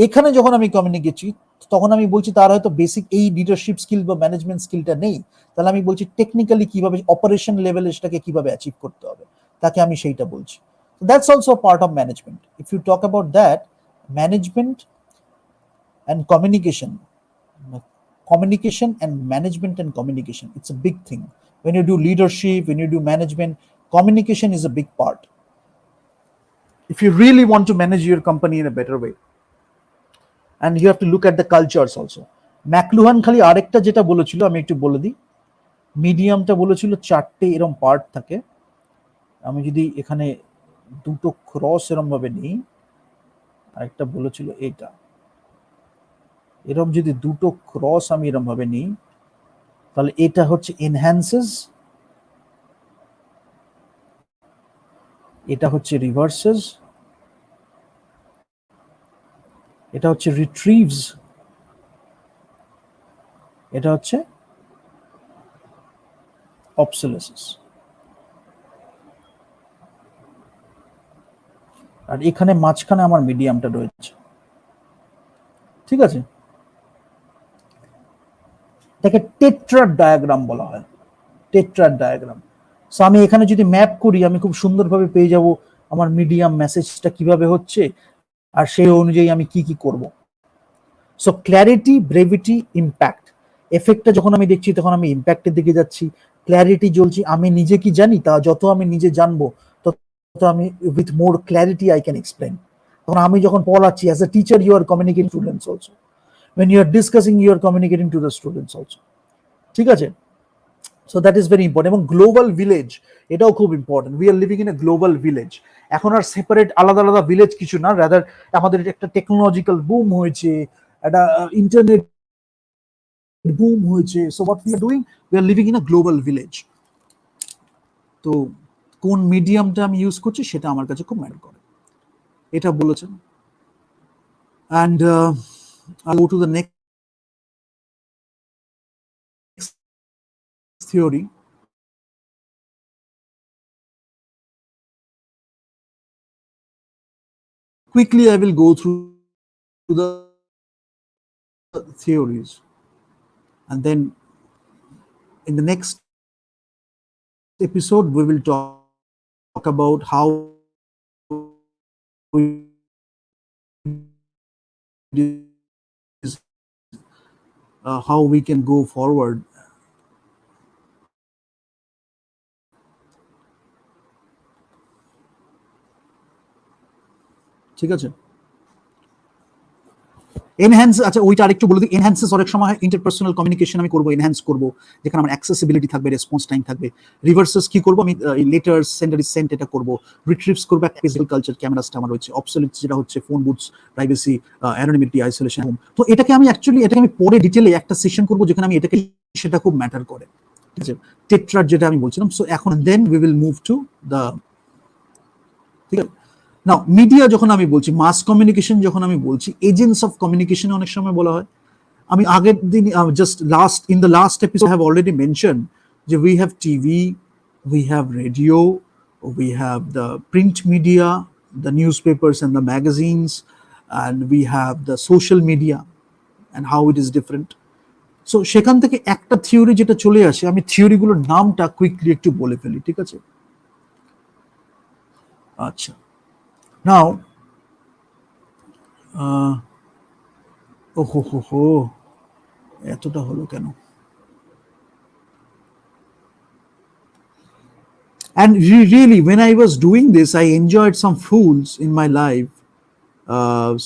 S2: এখানে যখন আমি কমিউনিকেটছি তখন আমি বলছি তার হয়তো বেসিক এই লিডারশিপ স্কিল বা ম্যানেজমেন্ট স্কিলটা নেই, তাহলে আমি বলছি টেকনিক্যালি কিভাবে অপারেশন লেভেলে সেটাকে কিভাবে অ্যাচিভ করতে হবে, তাকে আমি সেইটা বলছি। That's also part of management. If you talk about that, management and communication and management and communication, it's a big thing. When you do leadership, when you do management, communication is a big part. If you really want to manage your company in a better way, and you have to look at the cultures also. McLuhan খালি আরেকটা যেটা বলেছিল আমি একটু বলে দিই, মিডিয়ামটা বলেছিল 4টে এরম পার্ট থাকে। আমি যদি এখানে দুটো ক্রস এরম ভাবে নিই, আরেকটা বলেছিল এটা, এরম যদি দুটো ক্রস আমি এরম ভাবে নিই, তাহলে এটা হচ্ছে এনহ্যান্সেস, এটা হচ্ছে রিভার্সেস, এটা হচ্ছে রিট্রিভস, এটা হচ্ছে অবসোলেসেস। আর এখানে মাঝখানে আমার মিডিয়ামটা রয়েছে, ঠিক আছে? এটাকে টেট্রাড ডায়াগ্রাম বলা হয়, টেট্রাড ডায়াগ্রাম। সো আমি এখানে যদি ম্যাপ করি, আমি খুব সুন্দরভাবে পেয়ে যাব আমার মিডিয়াম মেসেজটা কিভাবে হচ্ছে, আর সেই অনুযায়ী আমি কি কি করব। So clarity, brevity, impact. এফেক্টটা যখন আমি দেখছি তখন আমি ইম্প্যাক্টের দিকে যাচ্ছি। ক্ল্যারিটি জ্বলছি, আমি নিজে কি জানি তা যত আমি নিজে জানবো তত আমি with more clarity I can explain. তখন আমি যখন পড়াচ্ছি, as a teacher you are communicating students also, when you are discussing you are communicating to the students also, ঠিক আছে? So that is very important. এবং গ্লোবাল ভিলেজ, এটাও খুব important. We are living in a global village. এখন আর separate আলাদা আলাদা village কিছু না, রাদার আমাদের একটা টেকনোলজিক্যাল বুম হয়েছে, একটা ইন্টারনেট বুম হয়েছে। So what we are doing, we are living in a global village. তো কোন মিডিয়ামটা আমি ইউজ করছি সেটা আমার কাছে খুব ম্যাটার করে, এটা বলেছেন। And I'll go to the next theory. Quickly, I will go through the theories, and then in the next episode, we will talk about how we how we can go forward. ঠিক আছে? Enhance, আচ্ছা ওইটা আরেকটু বলে দিই। Enhances অনেক সময় interpersonal communication আমি করবো, এনহ্যান্স করবো, যেখানে আমার অ্যাক্সেসিবিলিটি থাকবে, রেসপন্স টাইম থাকবে। রিভার্সেস কি করবো, আমি লেটার্স, সেন্ডারি সেন্ট এটা করবো। রিট্রিভস করবো, একটা ফিজিক্যাল কালচার, ক্যামেরাসটা আমার রয়েছে। অবসোলিউটস যেটা হচ্ছে phone boots, privacy, anonymity, isolation, home. তো এটাকে আমি অ্যাকচুয়ালি এটাকে আমি পরে ডিটেলে একটা সেশন করবো যেখানে আমি এটাকে, সেটা খুব ম্যাটার করে, ঠিক আছে? টেট্রাড যেটা আমি বলছিলাম। সো এখন then we will move to the, ঠিক আছে? নাও মিডিয়া যখন আমি বলছি, মাস কমিউনিকেশন যখন আমি বলছি, এজেন্টস অফ কমিউনিকেশন অনেক সময় বলা হয়। আমি আগের দিন just last in the last episode have already mention যে we have TV, we have radio, we have the print media, the newspapers and the magazines, and we have the social media and how it is different. So সেখান থেকে একটা theory যেটা চলে আসে, আমি থিওরিগুলোর নামটা quickly একটু বলে ফেলি, ঠিক আছে? আচ্ছা, নাও ও হো হো হো, এতটা হলো কেন? And really, when I was doing this, I enjoyed some fools in my life.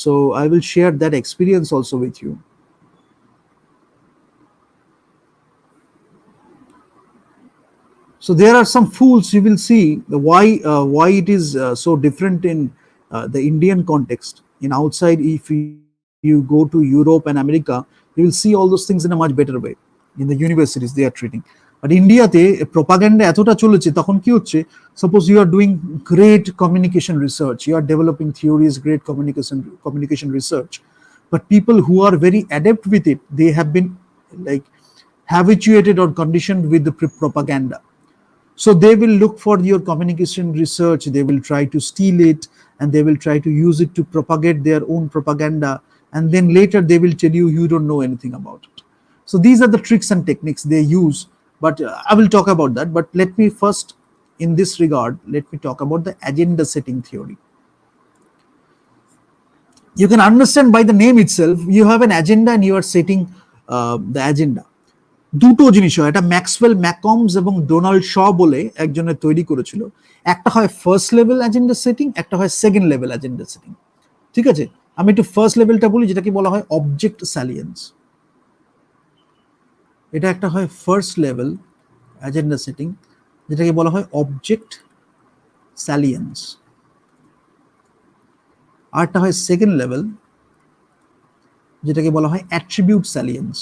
S2: So I will share that experience also with you. So there are some fools, you will see why it is so different in the Indian context. In outside, if you go to Europe and America, you will see all those things in a much better way. In the universities they are treating, but ইন্ডিয়াতে propaganda এতটা চলেছে, তখন কি হচ্ছে, suppose you are doing great communication research, you are developing theories, great communication research, but people who are very adept with it, they have been like habituated or conditioned with the propaganda. So they will look for your communication research, they will try to steal it, and they will try to use it to propagate their own propaganda, and then later they will tell you you don't know anything about it. So these are the tricks and techniques they use, but I will talk about that. But let me first, in this regard, let me talk about the agenda setting theory. You can understand by the name itself, you have an agenda and you are setting the agenda. দুটো জিনিস হয়, এটা Maxwell ম্যাককমস এবং Donald শ বলে একজনের তৈরি করেছিল। একটা হয় ফার্স্ট লেভেল এজেন্ডা সেটিং, একটা হয় সেকেন্ড লেভেল এজেন্ডা সেটিং, ঠিক আছে? আমি একটু ফার্স্ট লেভেলটা বলি, যেটাকে বলা হয় অবজেক্ট স্যালিয়েন্স। এটা একটা হয় ফার্স্ট লেভেল অ্যাজেন্ডা সেটিং, যেটাকে বলা হয় অবজেক্ট স্যালিয়েন্স। আরটা হয় সেকেন্ড লেভেল, যেটাকে বলা হয় অ্যাট্রিবিউট স্যালিয়েন্স।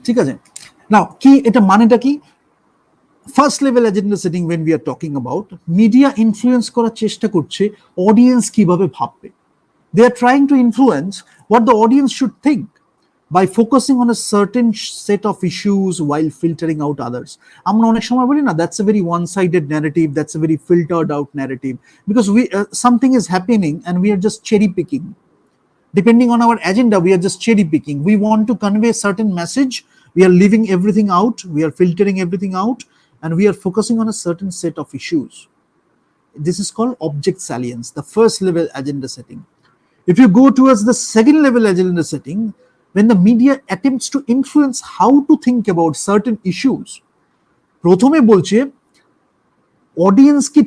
S2: ঠিক আছে, নাও কি এটা মানেটা কি? First level agenda setting when we are talking about, media influence করার চেষ্টা করছে অডিয়েন্স কিভাবে ভাববে। They are trying to influence what the audience should think by focusing on a certain set of issues while filtering out others. আমরা অনেক সময় বলি না, that's a very one-sided narrative, that's a very filtered out narrative, because we something is happening and we are just cherry picking. Depending on our agenda, we are just cherry picking. We want to convey a certain message, we are leaving everything out, we are filtering everything out, and we are focusing on a certain set of issues. This is called object salience, the first level agenda setting. If you go towards the second level agenda setting, when the media attempts to influence how to think about certain issues, প্রথমে বলছে audience কি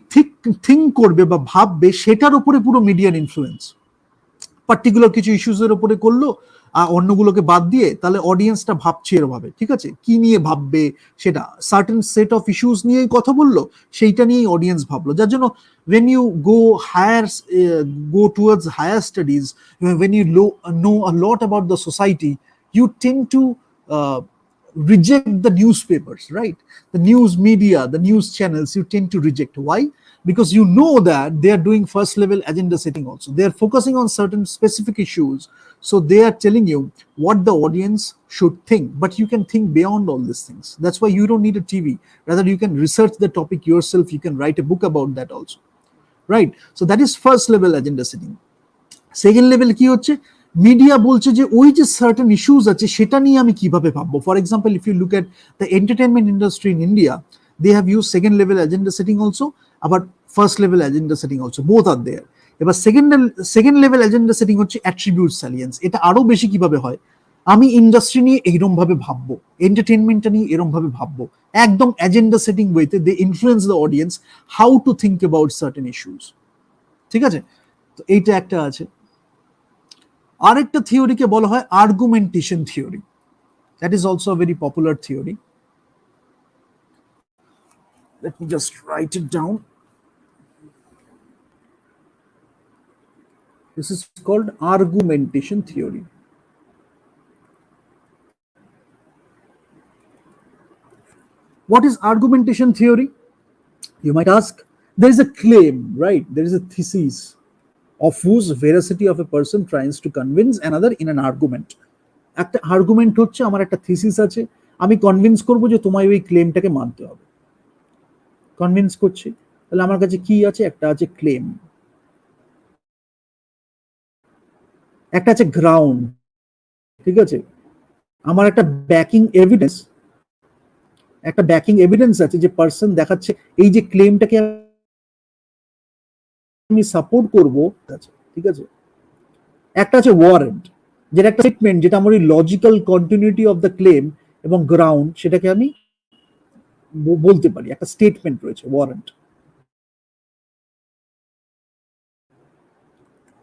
S2: think করবে বা ভাববে সেটার উপরে পুরো মিডিয়ার ইনফ্লুয়েন্স। পার্টিকুলার কিছু ইস্যুসের উপরে করলো আর অন্যগুলোকে বাদ দিয়ে, তাহলে অডিয়েন্সটা ভাবছে এরভাবে, ঠিক আছে, কি নিয়ে ভাববে সেটা সার্টেন সেট অফ ইস্যুস নিয়েই কথা বললো, সেইটা নিয়েই অডিয়েন্স ভাবলো। যার জন্য when you go towards higher studies, when you know a lot about the society, you tend to reject the newspapers, right? The news media, the news channels, you tend to reject. Why? Because you know that they are doing first level agenda setting also. They are focusing on certain specific issues. So they are telling you what the audience should think, but you can think beyond all these things. That's why you don't need a TV. Rather, you can research the topic yourself. You can write a book about that also, right? So that is first level agenda setting. Second level কি হচ্ছে, media বলছে যে ওই যে certain issues আছে সেটা নিয়ে আমি কিভাবে ভাববো। For example, if you look at the entertainment industry in India, they have use second level agenda setting also, আবার first level agenda setting also, both are there. এবার সেকেন্ড লেভেল এজেন্ডা সেটিং হচ্ছে attribute salience. এটা আরো বেশি কিভাবে হয়, আমি industry নিয়ে এইরকম ভাবে ভাববো, এন্টারটেনমেন্টটা নিয়ে এরকম ভাবে ভাববো, একদম এজেন্ডা সেটিং ওয়েতে they influence the audience how to think about certain issues. ঠিক আছে, তো এইটা একটা আছে। আরেকটা থিওরিকে বলা হয় argumentation theory. That is also a very popular theory. Let me just write it down. This is called argumentation theory. What is argumentation theory? You might ask, there is a claim, right? There is a thesis of whose veracity of a person tries to convince another in an argument. একটা argument হচ্ছে আমার একটা thesis আছে, আমি convince করব যে তোমায় ওই ক্লেমটাকে মানতে হবে, কনভিন্স করছি, তাহলে আমার কাছে কি আছে, একটা আছে ক্লেম, একটা আছে গ্রাউন্ড, ঠিক আছে, আমার একটা ব্যাকিং এভিডেন্স, একটা ব্যাকিং এভিডেন্স আছে যে পার্সন দেখাচ্ছে এই যে ক্লেমটাকে আমি সাপোর্ট করব, ঠিক আছে, একটা আছে ওয়ারেন্ট, যেটা একটা স্টেটমেন্ট, যেটা আমার logical continuity of the claim এবং গ্রাউন্ড সেটাকে আমি বলতে পারি, একটা স্টেটমেন্ট রয়েছে ওয়ারেন্ট।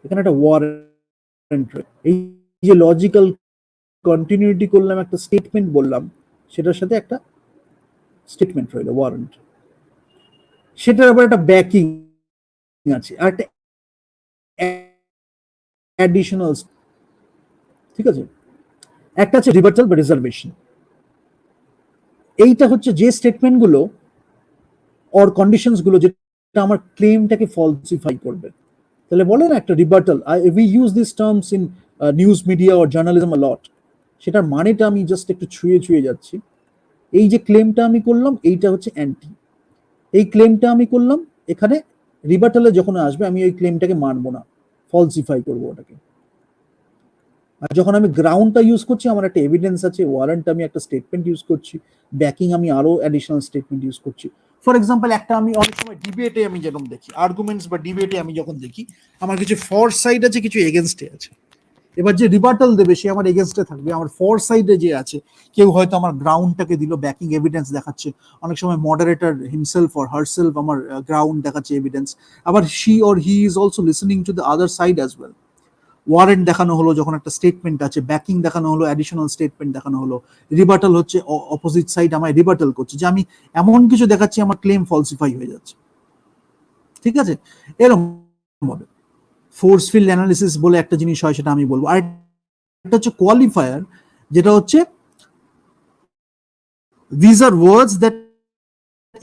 S2: এখানে একটা ওয়ারেন্ট, এই যে লজিক্যাল কন্টিনিউটি করলাম, একটা স্টেটমেন্ট বললাম, সেটার সাথে একটা স্টেটমেন্ট রইল ওয়ারেন্ট, সেটার আবার একটা ব্যাকিং আছে, আর একটা অ্যাডিশনাল, ঠিক আছে, একটা আছে রিভার্সাল বা রিজার্ভেশন। এইটা হচ্ছে যে স্টেটমেন্ট গুলো অর কন্ডিশনস গুলো যেটা আমার ক্লেমটাকে ফলসিফাই করবে। তাহলে বলে না একটা rebuttal, we use this terms in news media or journalism a lot, সেটার মানেটা আমি জাস্ট একটু ছুঁয়ে যাচ্ছি। এই যে ক্লেমটা আমি করলাম এইটা হচ্ছে অ্যান্টি, এই ক্লেমটা আমি করলাম, এখানে রিবার্টালে যখন আসবে আমি ওই ক্লেমটাকে মানবো না, ফলসিফাই করবো ওটাকে। আর যখন আমি গ্রাউন্ডটা ইউজ করছি, আমার একটা এভিডেন্স আছে, ওয়ারেন্ট আমি একটা স্টেটমেন্ট ইউজ করছি, ব্যাকিং আমি আরো অ্যাডিশনাল স্টেটমেন্ট ইউজ করছি। ফর এক্সাম্পল, একটা আমি অনেক সময় ডিবেটে আমি যেরকম দেখি, আর্গুমেন্টস বা ডিবেটে আমি যখন দেখি, আমার কিছু ফর সাইড আছে, কিছু এগেনস্টে আছে। এবার যে রিবার্টাল দেবে সে আমার এগেনস্টে থাকবে, আমার ফর সাইডে যে আছে কেউ হয়তো আমার গ্রাউন্ডটাকে দিল, ব্যাকিং এভিডেন্স দেখাচ্ছে, অনেক সময় মডারেটর হিমসেলফ অর হারসেলফ আমার গ্রাউন্ড দেখাচ্ছে, এভিডেন্স, আবার she or he is also listening to the other side as well. Warrant দেখানো হলো, যখন একটা স্টেটমেন্ট আছে, ব্যাকিং দেখানো হলো, অ্যাডিশনাল স্টেটমেন্ট দেখানো হলো, রিবাটাল হচ্ছে অপোজিট সাইড আমায় রিবাটাল করছে যে আমি এমন কিছু দেখাচ্ছি আমার ক্লেম ফলসিফাই হয়ে যাচ্ছে। ঠিক আছে, এরকম হবে। ফোর্সফিল্ড অ্যানালিসিস বলে একটা জিনিস হয়, সেটা আমি বলবো। আর একটা হচ্ছে কোয়ালিফায়ার, যেটা হচ্ছে these are words that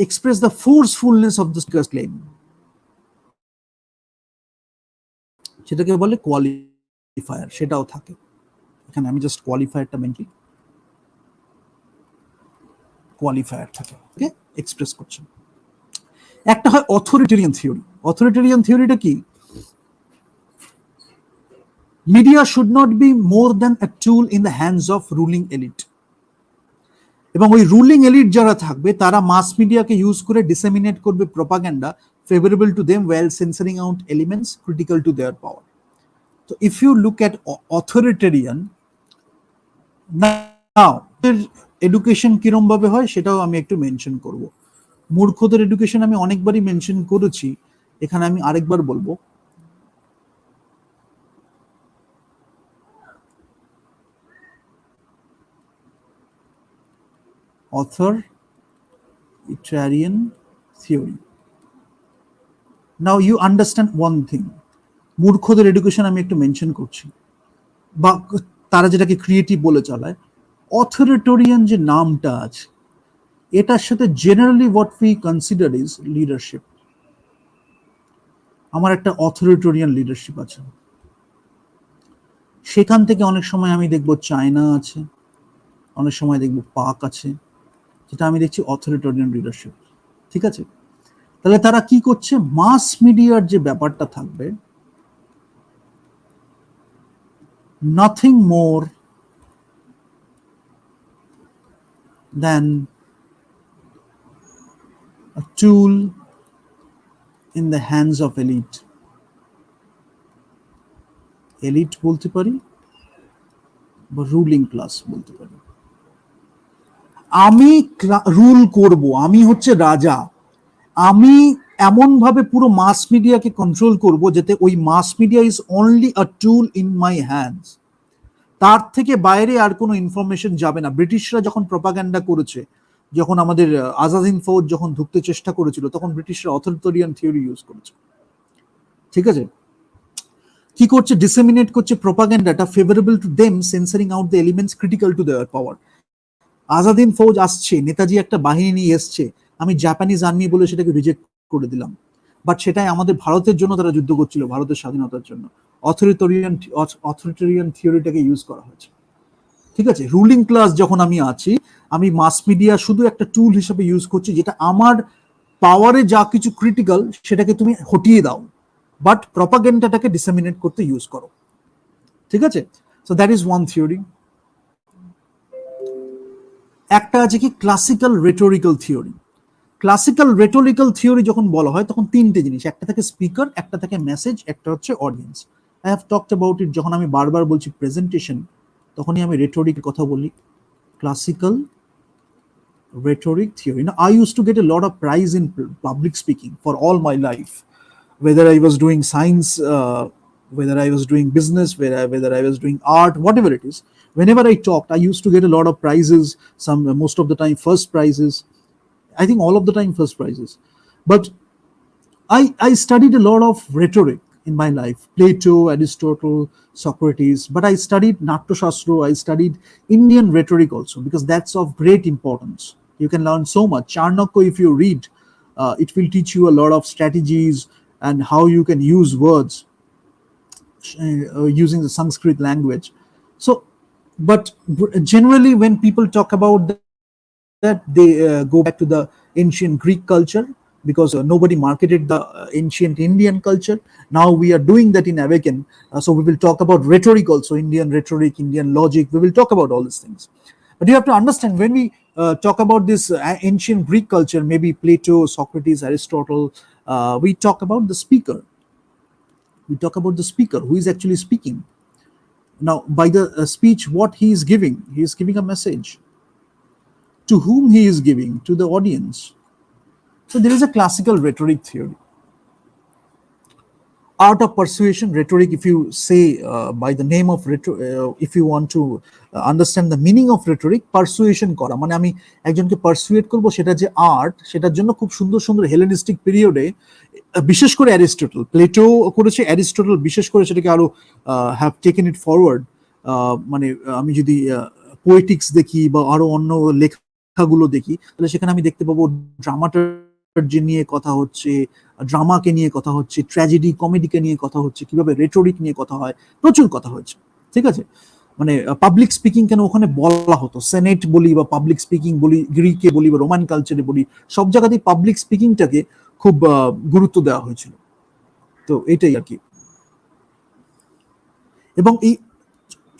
S2: express the forcefulness of the speaker's claim, সেটাকে বলে কোয়ালিফায়ার, সেটাও থাকে এখানে। আমি জাস্ট কোয়ালিফায়ারটা মেনলি, কোয়ালিফায়ার থাকে, ওকে, এক্সপ্রেস করছে। একটা হয় অথরিটেরিয়ান থিওরি। অথরিটেরিয়ান থিওরিটা কি? Media should not be more than a tool in the hands of ruling elite. এবং ওই রুলিং এলিট যারা থাকবে তারা মাস মিডিয়াকে ইউজ করে ডিসেমিনেট করবে propaganda favourable to them while censoring out elements critical to their power. তো if you look at authoritarian, now education কিরম ভাবে হয় সেটাও আমি একটু মেনশন করব। মূর্খদের এডুকেশন আমি অনেকবারই মেনশন করেছি, এখানে আমি আরেকবার বলবো। Authoritarian theory. Now you understand one thing. মূর্খদের এডুকেশন আমি একটু মেনশন করছি, বা তারা যেটাকে ক্রিয়েটিভ বলে চালায়। অথরিটেরিয়ান যে নামটা আছে, এটার সাথে generally what we consider is leadership. আমার একটা অথরিটেরিয়ান লিডারশিপ আছে, সেখান থেকে অনেক সময় আমি দেখব চায়না আছে, অনেক সময় দেখব পাক আছে, যেটা আমি দেখছি অথরিটেরিয়ান লিডারশিপ। ঠিক আছে, তাহলে তারা কি করছে? মাস মিডিয়ার যে ব্যাপারটা থাকবে, nothing more than a tool in the hands of elite. elite বলতে পারি বা রুলিং ক্লাস বলতে পারি। আমি রুল করব, আমি হচ্ছে রাজা, আমি এমন ভাবে পুরো মাস মিডিয়াকে কন্ট্রোল করব যাতে ওই mass media is only a tool in my hands, তার থেকে বাইরে আর কোনো ইনফরমেশন যাবে না। ব্রিটিশরা যখন প্রপাগান্ডা করেছে, যখন আমাদের আজাদিন ফৌজ যখন ঢুকতে চেষ্টা করেছিল, তখন ব্রিটিশরা অথরিটেরিয়ান থিওরি ইউজ করেছে। ঠিক আছে, কি করছে? ডিসেমিনেট করছে প্রপাগান্ডাটা favourable to them, সেন্সারিং out the elements critical to their পাওয়ার। আজাদিন ফৌজ আসছে, নেতাজি একটা বাহিনী নিয়ে এসছে, আমি জাপানিজ আর্মি বলে সেটাকে রিজেক্ট করে দিলাম, বাট সেটাই আমাদের ভারতের জন্য তারা যুদ্ধ করছিল, ভারতের স্বাধীনতার জন্য। অথরিটেরিয়ান থিওরিটাকে ইউজ করা হয়েছে। ঠিক আছে, রুলিং ক্লাস যখন আমি আছি, আমি মাস মিডিয়া শুধু একটা টুল হিসেবে ইউজ করছি, যেটা আমার পাওয়ারে যা কিছু ক্রিটিক্যাল সেটাকে তুমি হটিয়ে দাও, বাট প্রপাগেন্ডাটাকে ডিসেমিনেট করতে ইউজ করো। ঠিক আছে, so that is one theory. একটা আছে কি classical rhetorical theory. Classical rhetorical theory যখন বলা হয় তখন তিনটে জিনিস, একটা থাকে স্পিকার, একটা থাকে মেসেজ, একটা হচ্ছে audience. I have talked about it, যখন আমি বারবার বলছি প্রেজেন্টেশন, তখনই আমি রেটোরিকের কথা বলি। Classical rhetoric theory. Now, I used to get a lot of prize in public speaking for all my life, whether I was doing science, whether I was doing business, whether I was doing art, whatever it is. Whenever I talked, I used to get a lot of prizes. Some, most of the time, first prizes. I think all of the time, first prizes. But I studied a lot of rhetoric in my life, Plato, Aristotle, Socrates, but I studied Natyashastra, I studied Indian rhetoric also, because that's of great importance. You can learn so much. Charnakya, if you read, it will teach you a lot of strategies and how you can use words using the Sanskrit language. So, but generally when people talk about that, they go back to the ancient Greek culture, because nobody marketed the ancient Indian culture. Now we are doing that in Awaken. So we will talk about rhetoric also, Indian rhetoric, Indian logic. We will talk about all these things. But you have to understand, when we talk about this ancient Greek culture, maybe Plato, Socrates, Aristotle, we talk about the speaker. We talk about the speaker who is actually speaking. Now, by the speech, what he is giving a message. To whom he is giving? To the audience. So there is a classical rhetoric theory.
S1: art of persuasion, rhetoric. If you say by the name of if you want to understand the meaning of rhetoric, persuasion করা মানে আমি একজনকে pursuit করব, সেটা যে art, সেটার জন্য খুব সুন্দর সুন্দর হেলেনিস্টিক পিরিয়ডে, বিশেষ করে অ্যারিস্টটল, প্লেটো করেছে, অ্যারিস্টটল বিশেষ করে সেটাকে আরো হ্যাভ টেকেন ইট ফরওয়ার্ড। মানে আমি যদি পোয়েটিক্স দেখি বা আরো অন্য লেখাগুলো দেখি, তাহলে সেখানে আমি দেখতে পাবো ড্রামাটার্জি নিয়ে কথা হচ্ছে, ড্রামাকে নিয়ে কথা হচ্ছে, ট্র্যাজেডি কমেডিকে নিয়ে কথা হচ্ছে, কিভাবে রেটোরিক নিয়ে কথা হয়, প্রচুর কথা হয়েছে। ঠিক আছে, মানে পাবলিক স্পিকিং কেন ওখানে বলা হতো, সেনেট বলি বা পাবলিক স্পিকিং বলি, গ্রিকে বলি বা রোমান কালচারে বলি, সব জায়গাতেই পাবলিক স্পিকিংটাকে খুব গুরুত্ব দেওয়া হয়েছিল। তো এটাই আর কি। এবং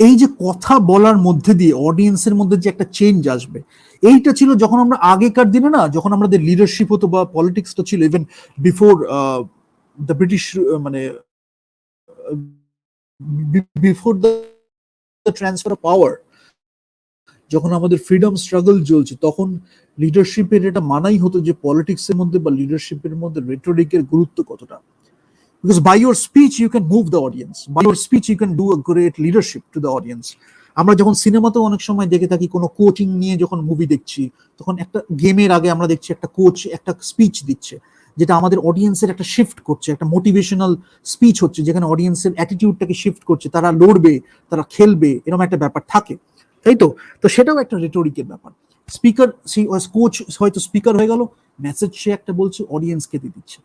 S1: এই যে কথা বলার মধ্যে দিয়ে অডিয়েন্সের মধ্যে যে একটা চেঞ্জ আসবে, এইটা ছিল যখন আমরা আগেকার দিনে না, যখন আমাদের লিডারশিপ হতো বা পলিটিক্সটা ছিল, ইভেন বিফোর দ্য ব্রিটিশ, মানে বিফোর দ্য ট্রান্সফার অফ পাওয়ার, যখন আমাদের ফ্রিডম স্ট্রাগল চলছে, তখন লিডারশিপের এটা মানাই হতো যে পলিটিক্সের মধ্যে বা লিডারশিপের মধ্যে রেটোরিকের গুরুত্ব কতটা। Because by your speech you can move the audience, by your speech you can do a great leadership to the audience. আমরা যখন সিনেমাতেও অনেক সময় দেখে থাকি, কোনো কোচিং নিয়ে যখন মুভি দেখছি, তখন একটা গেমের আগে আমরা দেখছি একটা কোচ একটা স্পিচ দিচ্ছে, যেটা আমাদের অডিয়েন্সের একটা শিফট করছে, একটা মোটিভেশনাল স্পিচ হচ্ছে, যেখানে অডিয়েন্সের অ্যাটিটিউডটাকে শিফট করছে, তারা লড়বে, তারা খেলবে, এরকম একটা ব্যাপার থাকে, তাই তো। তো সেটাও একটা রেটোরিকের ব্যাপার। স্পিকার, কোচ হয়তো স্পিকার হয়ে গেল, মেসেজ সে একটা বলছে, অডিয়েন্সকে দিয়ে দিচ্ছে।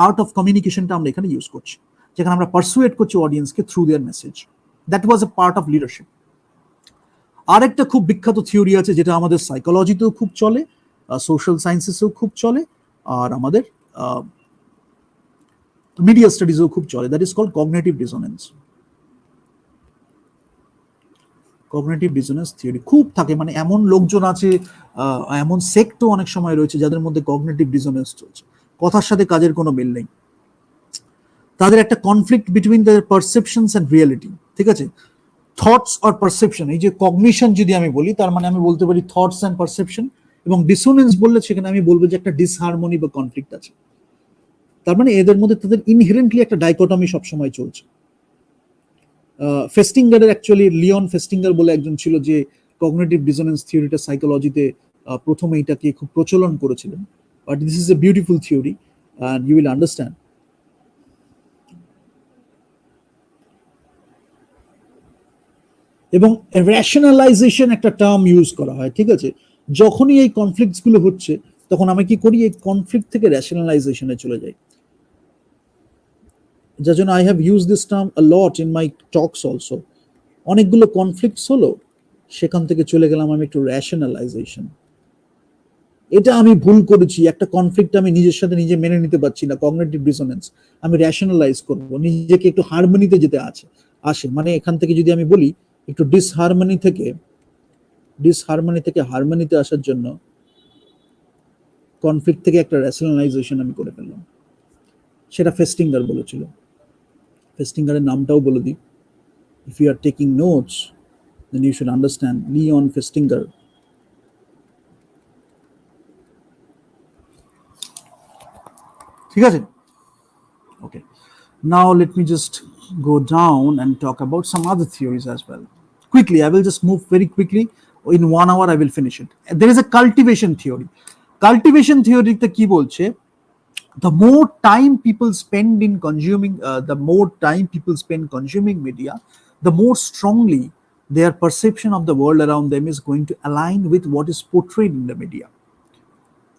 S1: আর্ট অফ কমিউনিকেশনটা আমরা এখানে ইউজ করছি, যেখানে আমরা পারসুয়েট করছি অডিয়েন্সকে through their message. That was a part of leadership. আরেকটা খুব বিখ্যাত থিওরি আছে, যেটা আমাদের সাইকোলজিতেও খুব চলে, সোশ্যাল সায়েন্সেসেও খুব চলে, আর আমাদের মিডিয়া স্টাডিজেও খুব চলে। That is called cognitive dissonance. Cognitive dissonance theory খুব থাকে, মানে এমন লোকজন আছে, এমন সেক্টও অনেক সময় রয়েছে যাদের মধ্যে কগনিটিভ ডিসোনেন্স চলছে, কথার সাথে কাজের কোনো মিল নেই, তাদের একটা conflict between the perceptions and reality. ঠিক আছে, থটস অর পারসেপশন, এই যে কগনিশন যদি আমি বলি, তার মানে আমি বলতে পারি থটস অ্যান্ড পারসেপশন, এবং ডিসোনেন্স বললে সেখানে আমি বলবো যে একটা ডিসহারমোনি বা কনফ্লিক্ট আছে। তার মানে এদের মধ্যে তাদের ইনহেরেন্টলি একটা ডাইকটমি সবসময় চলছে। ফেস্টিঙ্গারের, অ্যাকচুয়ালি লিওন ফেস্টিঙ্গার বলে একজন ছিল, যে কগনিটিভ ডিসোনেন্স থিওরিটা সাইকোলজিতে প্রথমে এটাকে খুব প্রচলন করেছিলেন। But this is a beautiful theory and you will understand. এবং রেশনালাইজেশন একটা টার্ম ইউজ করা হয়। ঠিক আছে, যখনই এই কনফ্লিক্টস গুলো হচ্ছে, তখন আমি কি করি, এই কনফ্লিক্ট থেকে রেশনালাইজেশনে চলে যাই। যার জন্য I have use this term a lot in my talks also. অনেকগুলো কনফ্লিক্টস হলো, সেখান থেকে চলে গেলাম আমি একটু রেশনালাইজেশন। এটা আমি ভুল করেছি, একটা কনফ্লিক্ট আমি নিজের সাথে নিজে মেনে নিতে পারছি না, কগনিটিভ ডিসোনেন্স, আমি রেশনালাইজ করব, নিজেকে একটু হারমোনিতে যেতে আসে। মানে এখান থেকে যদি আমি বলি, একটু ডিসহারমোনি থেকে হারমোনিতে আসার জন্য কনফ্লিক্ট থেকে একটা রেশনালাইজেশন আমি করে ফেললাম। সেটা ফেস্টিঙ্গার বলেছিল। ফেস্টিঙ্গারের নামটাও বলে দিই, if you are taking notes then you should understand Leon Festinger. ঠিক আছে, ওকে, now let me just go down and talk about some other theories as well. Quickly, I will just move very quickly. In 1 hour I will finish it. There is a cultivation theory. Cultivation theory তে কি বলছে, the more time people spend in consuming media, the more strongly their perception of the world around them is going to align with what is portrayed in the media.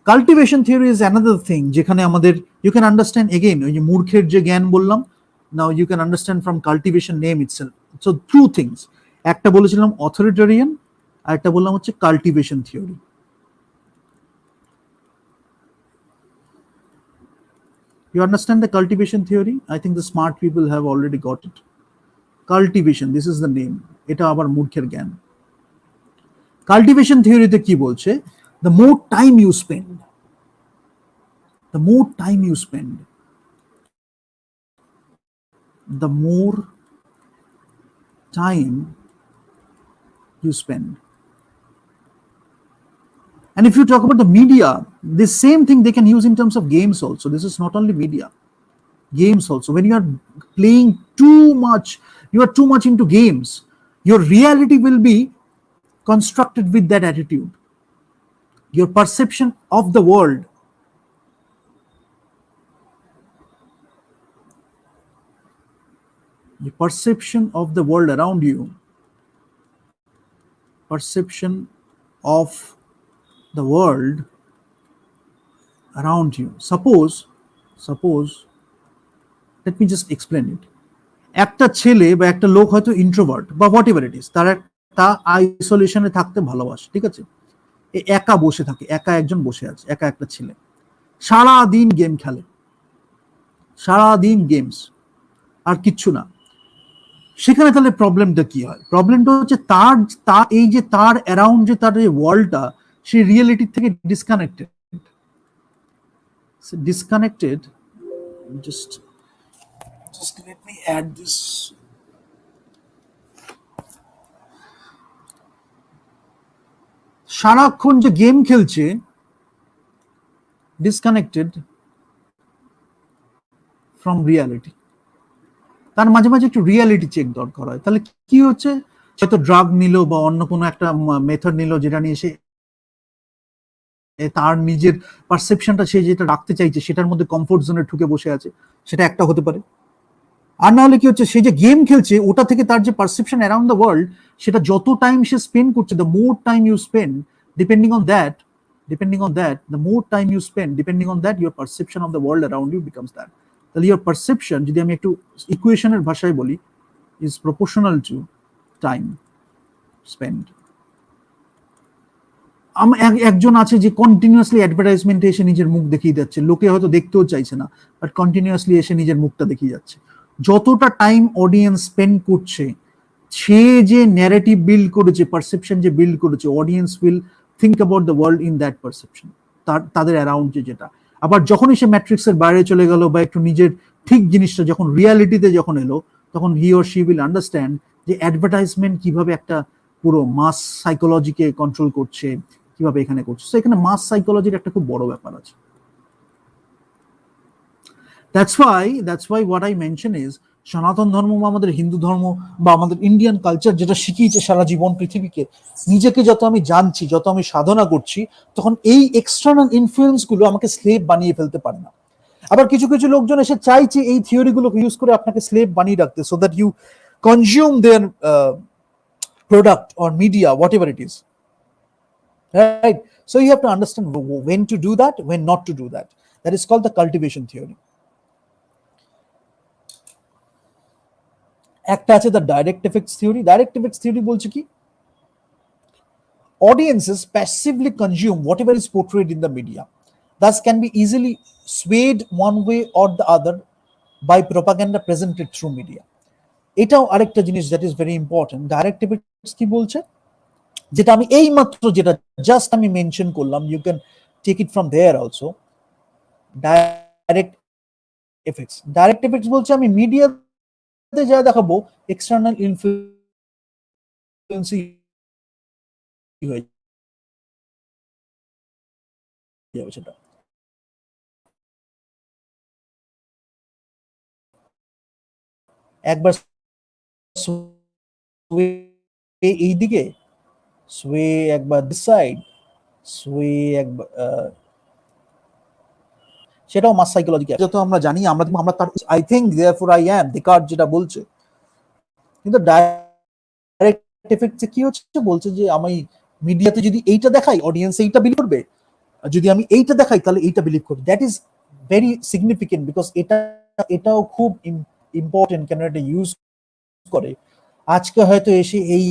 S1: Cultivation theory is another thing, যেখানে আমাদের you can understand again, ওই যে মূর্খের যে জ্ঞান বললাম, now you can understand from cultivation name itself. So two things, একটা বলেছিলাম অথরিটেরিয়ান, আর একটা বললাম হচ্ছে cultivation theory. You understand the cultivation theory? I think the smart people have already got it. Cultivation, this is the name. এটা আবার মূর্খের জ্ঞান। কাল্টিভেশন থিওরিতে কি বলছে, the more time you spend, the more time you spend, the more time you spend. And if you talk about the media, the same thing they can use in terms of games also. This is not only media.
S2: games also. When you are playing too much, you are too much into games, your reality will be constructed with that attitude. Your perception of the world, the perception of the world around you, perception of the world around you. Suppose, let me just explain it. একটা ছেলে বা একটা লোক হয়তো introvert বা what ever it is, তা আইসোলেশনে থাকতে ভালোবাসে, ঠিক আছে, একা বসে থাকে, একা একজন বসে আছে, একা একটা ছেলে সারা দিন গেম খেলে, সারা দিন গেমস আর কিচ্ছু না। সেখানে তাহলে প্রবলেমটা কি হয়? প্রবলেমটা হচ্ছে তার এই যে তার অ্যারাউন্ড যে তার যে ওয়ার্ল্ডটা, সে রিয়েলিটি থেকে disconnected. Disconnected, just let me add this. সারাক্ষণ যে গেম খেলছে, ডিসকানেক্টেড ফ্রম রিয়ালিটি। তার মাঝে মাঝে একটু রিয়ালিটি চেক দরকার হয়। তাহলে কি হচ্ছে, সে তো ড্রাগ নিল বা অন্য কোনো একটা মেথড নিল যেটা নিয়ে সে তার নিজের পারসেপশনটা সে যেটা রাখতে চাইছে সেটার মধ্যে কমফোর্ট জোনে ঢুকে বসে আছে, সেটা একটা হতে পারে। আর না হলে কি হচ্ছে, সে যে গেম খেলছে ওটা থেকে তার যে পারসেপশন অ্যারাউন্ড দ্য ওয়ার্ল্ড, সেটা যত টাইম সে স্পেন্ড করছে, the more time you spend depending on that, the more time you spend, depending on that, your perception of the world around you becomes that. তাহলে your perception, যদি আমি একটু ইকুয়েশনের ভাষায় বলি, is proportional to time spent. একজন আছে যে কন্টিনিউয়াসলি অ্যাডভার্টাইজমেন্টে এসে নিজের মুখ দেখিয়ে যাচ্ছে, লোকে হয়তো দেখতেও চাইছে না, বাট কন্টিনিউয়াসলি এসে নিজের মুখটা দেখিয়ে যাচ্ছে। যতটা টাইম অডিয়েন্স স্পেন্ড করছে, সে যে ন্যারেটিভ বিল্ড করেছে, পারসেপশন যে বিল্ড করেছে, audience will think about the world in that perception, তাদের অ্যারাউন্ড যেটা। আবার যখনই সে ম্যাট্রিক্সের বাইরে চলে গেল বা একটু নিজের ঠিক জিনিসটা যখন রিয়ালিটিতে যখন এলো, তখন he or she will understand যে অ্যাডভার্টাইজমেন্ট কিভাবে একটা পুরো মাস সাইকোলজিকে কন্ট্রোল করছে, কিভাবে এখানে করছে। তো এখানে মাস সাইকোলজির একটা খুব বড় ব্যাপার আছে। That's why what I mention is, সনাতন ধর্ম বা আমাদের হিন্দু ধর্ম বা আমাদের ইন্ডিয়ান কালচার যেটা শিখিয়েছে সারা জীবন পৃথিবীকে, নিজেকে যত আমি জানছি, যত আমি সাধনা করছি, তখন এই এক্সটার্নাল ইনফ্লুয়েন্স গুলো আমাকে স্লেভ বানিয়ে ফেলতে পারে না। আবার কিছু কিছু লোকজন এসে চাইছে এই থিওরি গুলোকে ইউজ করে আপনাকে স্লেভ বানিয়ে রাখতে, so that you consume their product or media, whatever it is, right? So you have to understand when to do that, when not to do that. That is called the cultivation theory. একটা আছে the direct effects theory. Direct effects theory বলছে কি, audiences passively consume whatever is portrayed in the media, thus can be easily swayed one way or the other by propaganda presented through media. এটাও আরেকটা জিনিস that is very important. Direct effects কি বলছে, যেটা আমি এই মাত্র যেটা জাস্ট আমি মেনশন করলাম, you can take it from there also. Direct effects বলছে আমি মিডিয়াতে যা দেখাবো, এক্সটার্নাল ইনফ্লুয়েন্স হয়ে যাবে সেটা। একবার এই দিকে sway, একবার this side sway, একবার সেটাও মাস সাইকোলজি। যত আমরা জানি আমরা তার I think therefore I am, Descartes যেটা বলছে। কিন্তু ডাইরেক্ট এফেক্টে কি হচ্ছে, বলছে যে আমি মিডিয়াতে যদি এইটা দেখাই, অডিয়েন্স এইটা বিলিভ করবে, যদি আমি এইটা দেখাই তাহলে এইটা বিলিভ করবে। That is very significant, because এটাও খুব ইম্পর্টেন্ট, কেন এটা ইউজ করে। আজকে হয়তো এসে এই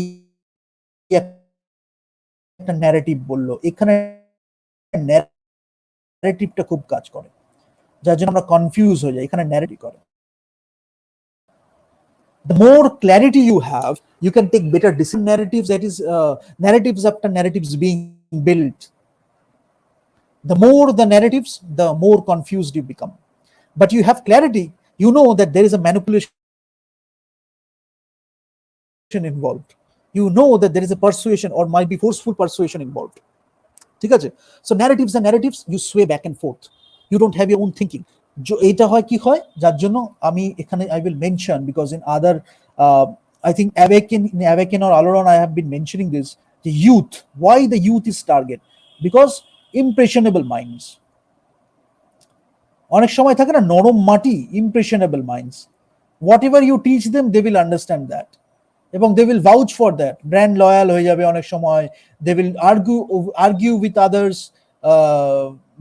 S2: একটা ন্যারেটিভ বললো, এখানে ন্যারেটিভটা খুব কাজ করে, যার জন্য আমরা কনফিউজ হয়ে যাই। এখানে ন্যারেটিভ করে, the more clarity you have, you can take better decision. Narratives, that is narratives after narratives being built, the more the narratives, the more confused you become. But you have clarity, you know that there is a manipulation involved, you know that there is a persuasion or might be forceful persuasion involved, ঠিক আছে? So narratives and narratives, you sway back and forth, you don't have your own thinking. এইটা হয় কি হয়, যার জন্য আমি এখানে I will mention, because in other I think Awaken or Aloran, I have been mentioning this. The youth, why the youth is target? Because impressionable minds. অনেক সময় থাকে না নরম মাটি, impressionable minds, whatever you teach them they will understand that, এবং they will vouch for that, brand loyal হয়ে যাবে অনেক সময়, they will argue with others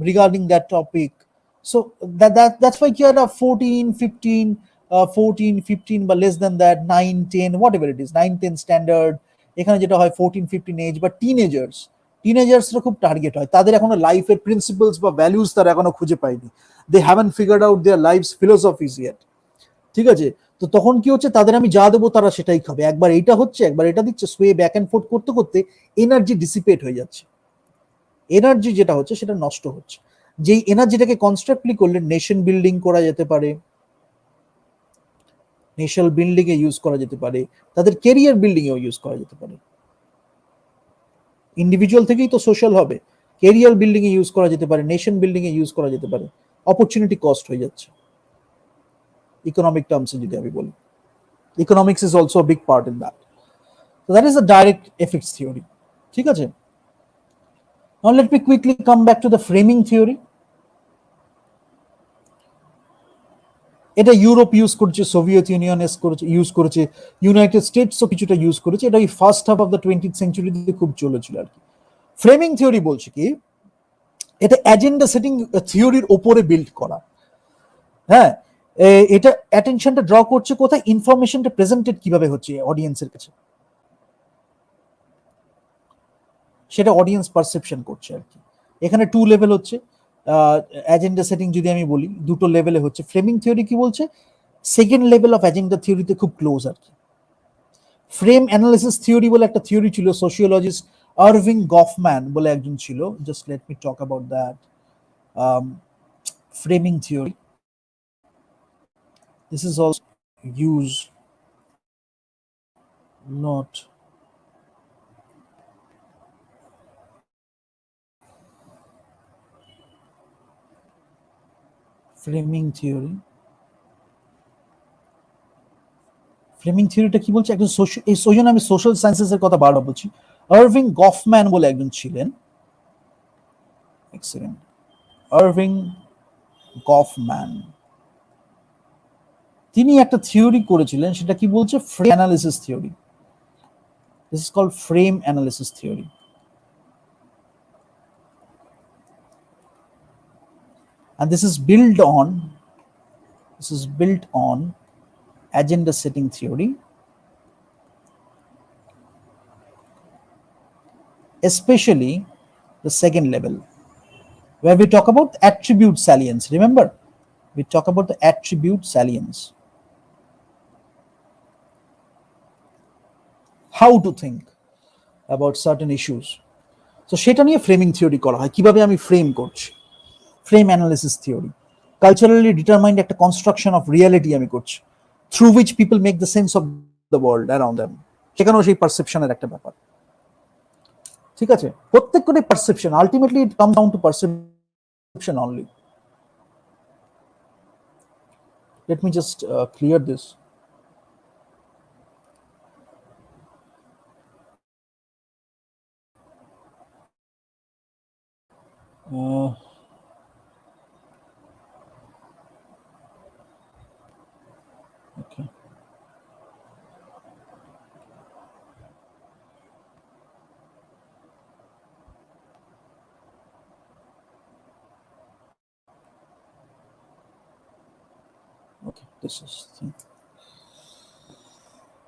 S2: regarding that topic. So that's why কি একটা 14 15 বা less than that 9 10 whatever it is 9 10 standard, এখানে যেটা হয় 14 15 এজ বা টিনেজার্সরা খুব টার্গেট হয়। তাদের এখনো লাইফের প্রিন্সিপালস বা ভ্যালুস তারা এখনো খুঁজে পায়নি, they haven't figured out their life's philosophies yet. ঠিক আছে, তো তখন কি হচ্ছে, তাদের আমি যা দেবো তারা সেটাই খাবে, একবার এইটা হচ্ছে একবার এটা দিচ্ছে, সোয়ে ব্যাক অ্যান্ড ফোর্থ করতে করতে এনার্জি ডিসিপেট হয়ে যাচ্ছে, এনার্জি যেটা হচ্ছে সেটা নষ্ট হচ্ছে। যেই এনার্জিটাকে কনস্ট্রাক্টলি করলে নেশন বিল্ডিং করা যেতে পারে, নেশন বিল্ডিং এ ইউজ করা যেতে পারে, তাদের কেরিয়ার বিল্ডিং এও ইউজ করা যেতে পারে। ইন্ডিভিজুয়াল থেকেই তো সোশ্যাল হবে, কেরিয়ার বিল্ডিং এ ইউজ করা যেতে পারে, নেশন বিল্ডিং এ ইউজ করা যেতে পারে, অপরচুনিটি কস্ট হয়ে যাচ্ছে ইকোনমিক টার্মসে যদি আমি বলি। Economics is also big part in that. So that is the direct effects theory. ঠিক আছে, now let me quickly come back to the framing theory. এটা ইউরোপ ইউজ করেছে, সোভিয়েত ইউনিয়ন ইউজ করেছে, ইউনাইটেড স্টেটসও কিছুটা use করেছে, এটা এই first half of the 20th সেঞ্চুরিতে খুব চলেছিল আর কি। ফ্রেমিং থিওরি বলছে কি, এটা এজেন্ডা সেটিং থিওরির ওপরে বিল্ড করা। হ্যাঁ, এটা অ্যাটেনশনটা ড্র করছে কোথায়, ইনফরমেশনটা প্রেজেন্টেড কিভাবে হচ্ছে অডিয়েন্সের কাছে, সেটা অডিয়েন্স পারসেপশন করছে আর কি। এখানে 2 লেভেল হচ্ছে এজেন্ডা সেটিং, যদি আমি বলি 2টো লেভেলে হচ্ছে। ফ্রেমিং থিওরি কি বলছে, সেকেন্ড লেভেল অফ এজেন্ডা থিওরিতে খুব ক্লোজ আর কি। ফ্রেম অ্যানালিসিস থিওরি বলে একটা থিওরি ছিল, সোশিওলজিস্ট আরভিং গফম্যান বলে একজন ছিল, just let me talk about that framing theory. This is also use not framing theory. Framing থিওরিটা কি বলছে, একজন এই জন্য আমি সোশ্যাল সায়েন্সেসের কথা বারবার বলছি। আরভিং গফম্যান বলে একজন ছিলেন, এক সেকেন্ড, আরভিং গফম্যান, তিনি একটা থিওরি করেছিলেন, সেটা কি বলছে, frame analysis theory. This is called frame analysis theory. And this is built on agenda setting theory, especially the second level, where we talk about attribute salience. Remember, we talk about the attribute salience, how to think about certain issues. So সেটা নিয়ে framing theory করা হয়, কিভাবে আমি frame করছি, frame analysis theory. Culturally determined একটা construction of reality আমি করছি, through which people make the sense of the world around them. সেখানেও সেই পারসেপশনের একটা ব্যাপার। ঠিক আছে, প্রত্যেকটাই perception, ultimately it comes down to perception only. Late me just clear this. Okay. Okay, this is thing.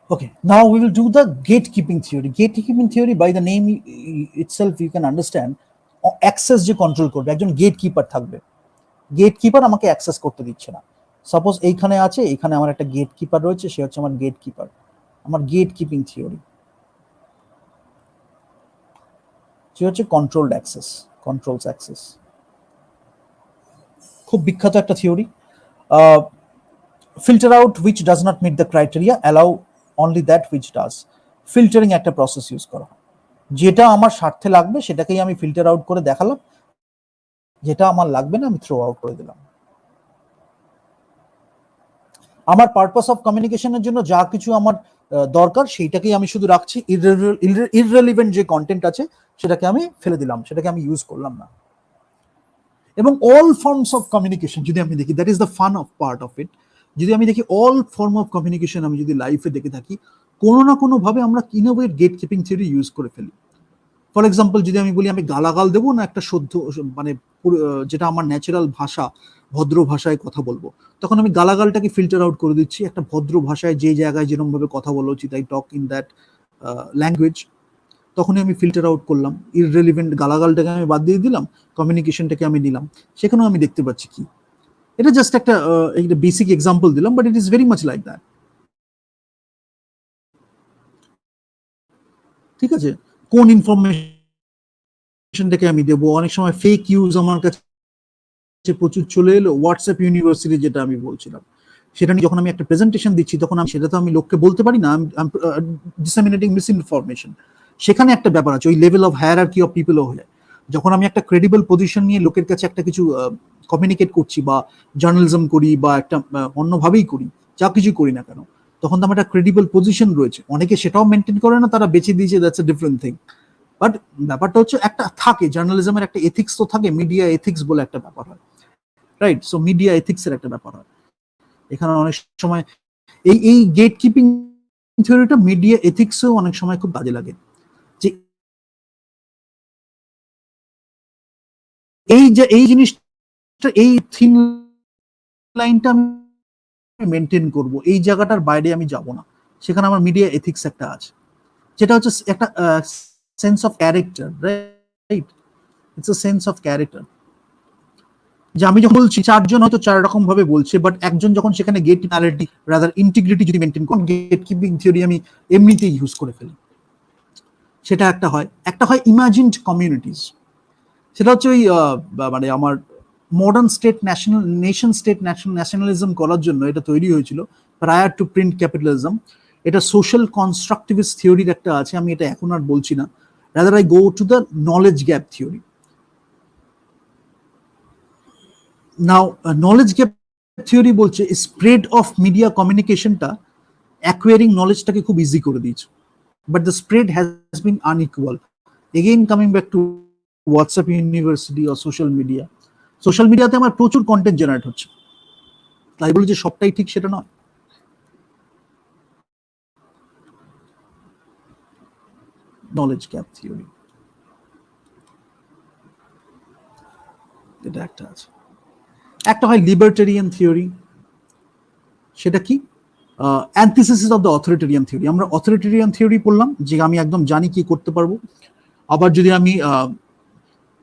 S2: Okay, now we will do the gatekeeping theory. Gatekeeping theory, by the name itself, you can understand access যে control করবে, একজন gate keeper থাকবে। Gate keeper আমাকে access করতে দিচ্ছে না। Suppose এইখানে আছে, এখানে আমার একটা গেট কিপার রয়েছে, সে হচ্ছে আমার গেট কিপার, আমার গেট কিপিং থিওরি। সে হচ্ছে কন্ট্রোলড অ্যাক্সেস, কন্ট্রোলস অ্যাক্সেস, খুব বিখ্যাত একটা থিওরি। Filter out which does not meet the criteria, allow only that which does. Filtering একটা প্রসেস ইউজ করা হয়, যেটা আমার স্বার্থে লাগবে সেটাকেই আমি ফিল্টার আউট করে দেখালাম, যেটা আমার লাগবে না আমি থ্রো আউট করে দিলাম। আমার পারপাস অফ কমিউনিকেশনের জন্য যা কিছু আমার দরকার সেইটাকেই আমি শুধু রাখছি, ইররেলিভেন্ট যে কন্টেন্ট আছে সেটাকে আমি ফেলে দিলাম, সেটাকে আমি ইউজ করলাম না। এবং অল ফর্মস অফ কমিউনিকেশন যদি আমি দেখি, that is the fun of part of it, যদি আমি দেখি অল ফর্ম অফ কমিউনিকেশন আমি যদি লাইফে দেখে থাকি, কোনো না কোনো ভাবে আমরা innovate gatekeeping theory use করে ফেলি। ফর এক্সাম্পল যদি আমি বলি আমি গালাগাল দেবো না একটা শুদ্ধ মানে যেটা আমার ন্যাচারাল ভাষা, ভদ্র ভাষায় কথা বলবো, তখন আমি গালাগালটাকে ফিল্টার আউট করে দিচ্ছি, একটা ভদ্র ভাষায় যে জায়গায় যেরকম ভাবে কথা বলা উচিত, I talk in that language, তখনই আমি ফিল্টার আউট করলাম, ইররেলিভেন্ট গালাগালটাকে আমি বাদ দিয়ে দিলাম, কমিউনিকেশনটাকে আমি নিলাম, সেখানেও আমি দেখতে পাচ্ছি কি। এটা জাস্ট একটা বেসিক এক্সাম্পল দিলাম, but it is very much like that. ঠিক আছে, কোন ইনফরমেশনটাকে আমি দেবো, অনেক সময় ফেক ইউজ আমার কাছে প্রচুর চলে এলো, হোয়াটসঅ্যাপ ইউনিভার্সিটি যেটা আমি বলছিলাম, সেটা নিয়ে যখন আমি একটা প্রেজেন্টেশন দিচ্ছি তখন আমি সেটা তো আমি লোককে বলতে পারি না, ডিসেমিনেটিং মিস ইনফরমেশন, সেখানে একটা ব্যাপার আছে, ওই লেভেল অফ হায়ারার্কি অফ পিপলও হলে, যখন আমি একটা ক্রেডিবল পজিশন নিয়ে লোকের কাছে একটা কিছু কমিউনিকেট করছি বা জার্নালিজম করি বা একটা অন্যভাবেই করি, যা কিছু করি না কেন, তখন তো আমার একটা ক্রেডিবল পজিশন রয়েছে, অনেকে সেটাও মেনটেন করে না, তারা বেঁচে দিয়েছে, that's a different thing. But ব্যাপারটা হচ্ছে একটা থাকে, জার্নালিজমের একটা এথিক্স তো থাকে, মিডিয়া এথিক্স বলে একটা ব্যাপার হয়, রাইট? সো মিডিয়া এথিক্স এর একটা ব্যাপার হয় এখানে অনেক সময়, এই গেট কিপিং থিওরিটা মিডিয়া এথিক্সও অনেক সময় খুব কাজে লাগে, যে এই জিনিসটা, এই থিন লাইনটা আমি মেনটেন করব, এই জায়গাটার বাইরে আমি যাব না, সেখানে আমার মিডিয়া এথিক্স একটা আছে, যেটা হচ্ছে একটা sense of character, right? It's a sense of character, যে আমি যখন বলছি চারজন হয়তো চার রকম ভাবে বলছে, বাট একজন যখন সেখানে গেট কিপিং রাদার ইন্টিগ্রিটি যদি মেনটেন করেন, গেট কিপিং থিওরি আমি এমনিতেই ইউজ করে ফেলি। সেটা একটা হয় ইমাজিনড কমিউনিটিস, সেটা হচ্ছে ওই মানে আমার modern state nation state nationalism করার জন্য এটা তৈরি হয়েছিল, প্রায়ার টু প্রিন্ট ক্যাপিটালিজম। এটা সোশ্যাল কনস্ট্রাকটিভিস্ট থিওরির একটা আছে, আমি এটা এখন আর বলছি না, rather I go to the knowledge gap theory. Now knowledge gap theory বলছে স্প্রেড অফ মিডিয়া কমিউনিকেশনটা অ্যাকোয়ারিং নলেজটাকে খুব ইজি করে দিয়েছে, but the spread has been unequal. Again coming back to WhatsApp university ও সোশ্যাল মিডিয়াতে আমার প্রচুর কন্টেন্ট জেনারেট হচ্ছে, তাই বলে যে সবটাই ঠিক সেটা নয়। নলেজ গ্যাপ থিওরি এটা একটা আছে, একটা হয় লিবার্টেরিয়ান থিওরি, সেটা কি antithesis of the authoritarian theory. আমরা অথরিটেরিয়ান থিওরি পড়লাম যে আমি একদম জানি কি করতে পারবো। আবার যদি আমি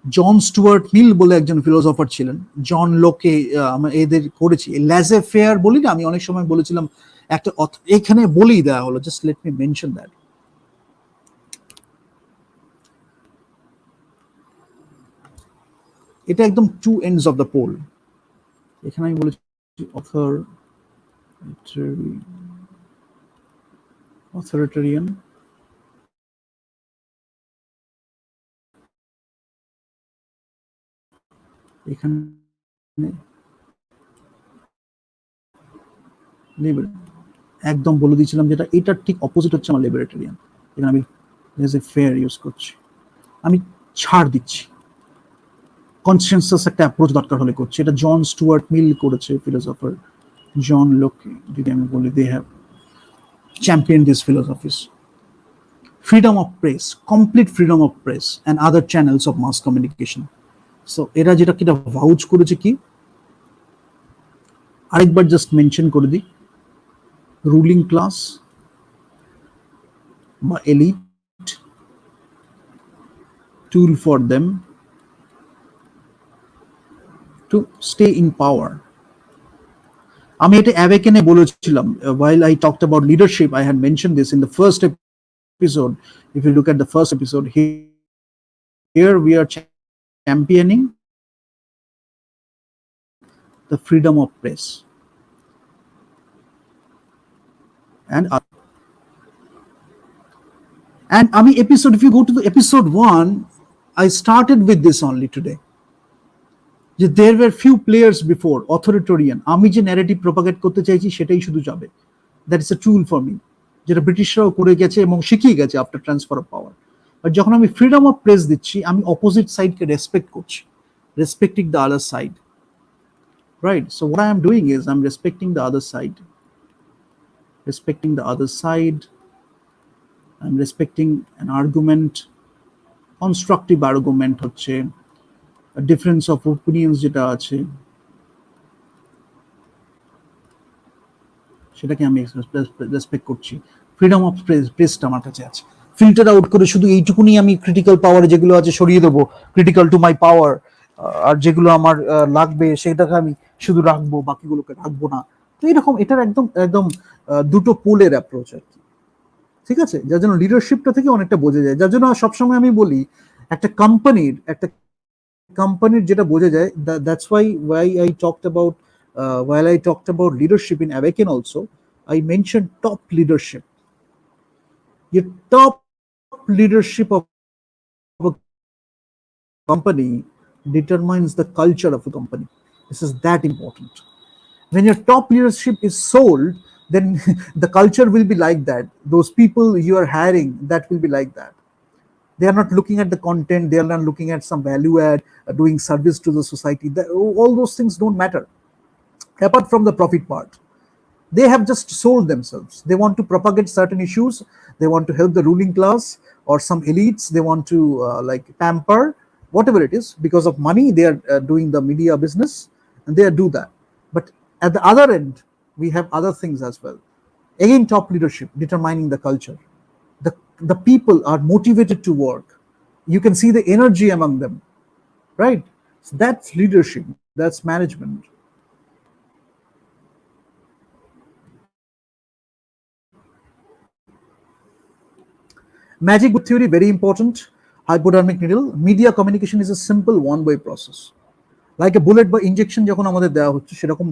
S2: জন স্টুয়ার্ট মিল বলে একজন ফিলোসফার ছিলেন, জন লোকে এদের করেছি ল্যাজে ফেয়ার বলি না, আমি অনেক সময় বলেছিলাম একটা এখানে বলেই দেওয়া হলো, just let me mention that. এটা একদম two ends of the pole, এখানে আমি বলেছি অথরিটেরিয়ান, এখানে একদম বলে দিয়েছিলাম যেটা এটার ঠিক অপোজিট হচ্ছে আমার লিবার্টেরিয়ান, এখানে আমি ফেয়ার ইউজ করছি, আমি ছাড় দিচ্ছি, কনসেনসাস একটা অ্যাপ্রোচ দরকার হলে করছে, এটা জন স্টুয়ার্ট মিল করেছে, ফিলোসফার জন লোকে যদি আমি বলি, they have champion this philosophies. Freedom of press, complete freedom of press and other channels of mass communication. So এরা যেটা কিটা ভাউচ করেছে কি, আরেকবার জাস্ট মেনশন করে দিই, রুলিং ক্লাস বা elite, tool for them to stay in power. আমি এটা অ্যাওয়েকেনে বলেছিলাম, while I talked about leadership, I had mentioned this in the first episode. If you look at the first episode, here we are championing the freedom of press and আমি episode, if you go to the episode 1, I started with this only today, যে there were few players before authoritarian, আমি যে narrative propagate করতে চাইছি সেটাই শুধু যাবে, that is a tool for me, যেটা ব্রিটিশরাও করে গেছে এবং শিখিয়ে গেছে আফটার ট্রান্সফার অফ পাওয়ার। আর যখন আমি ফ্রিডম অফ প্রেস দিচ্ছি, আমি অপোজিট সাইডকে রেসপেক্ট করছি, respecting the other side, right? So what I am doing is I am respecting the other side, respecting the other side. I'm respecting an argument, constructive argument হচ্ছে, a difference of opinions যেটা আছে সেটাকে আমি respect করছি। Freedom of প্রেসটা আমার কাছে আছে, filter out করে শুধু এইটুকুনি আমি ক্রিটিক্যাল পাওয়ার যেগুলো আছে সরিয়ে দেবো, ক্রিটিক্যাল টু মাই পাওয়ার, আর যেগুলো আমার লাগবে সেটাকে আমি শুধু রাখবো, বাকিগুলোকে রাখবো না। তো এরকম এটার একদম একদম দুটো পোলের অ্যাপ্রোচ আর কি, ঠিক আছে? যার জন্য লিডারশিপটা থেকে অনেকটা বোঝা যায়, যার জন্য সবসময় আমি বলি একটা কোম্পানির যেটা বোঝা যায়, that's why I talked about while I talked about leadership in Awaken also, I mentioned top leadership. The top leadership of a company determines the culture of a company. This is that important. When your top leadership is sold, then the culture will be like that. Those people you are hiring, that will be like that. They are not looking at the content, they are not looking at some value add, doing service to the society. All those things don't matter. Apart from the profit part, they have just sold themselves. They want to propagate certain issues, they want to help the ruling class or some elites, they want to like pamper whatever it is. Because of money, they are doing the media business, and they do that. But at the other end, we have other things as well. Again, top leadership determining the culture. The people are motivated to work, you can see the energy among them, right? So that's leadership, that's management. Magic book theory, very important. Hypodermic needle. Media communication is a simple one-way process. Like a bullet by injection যখন আমাদের দেওয়া হচ্ছে, সেরকম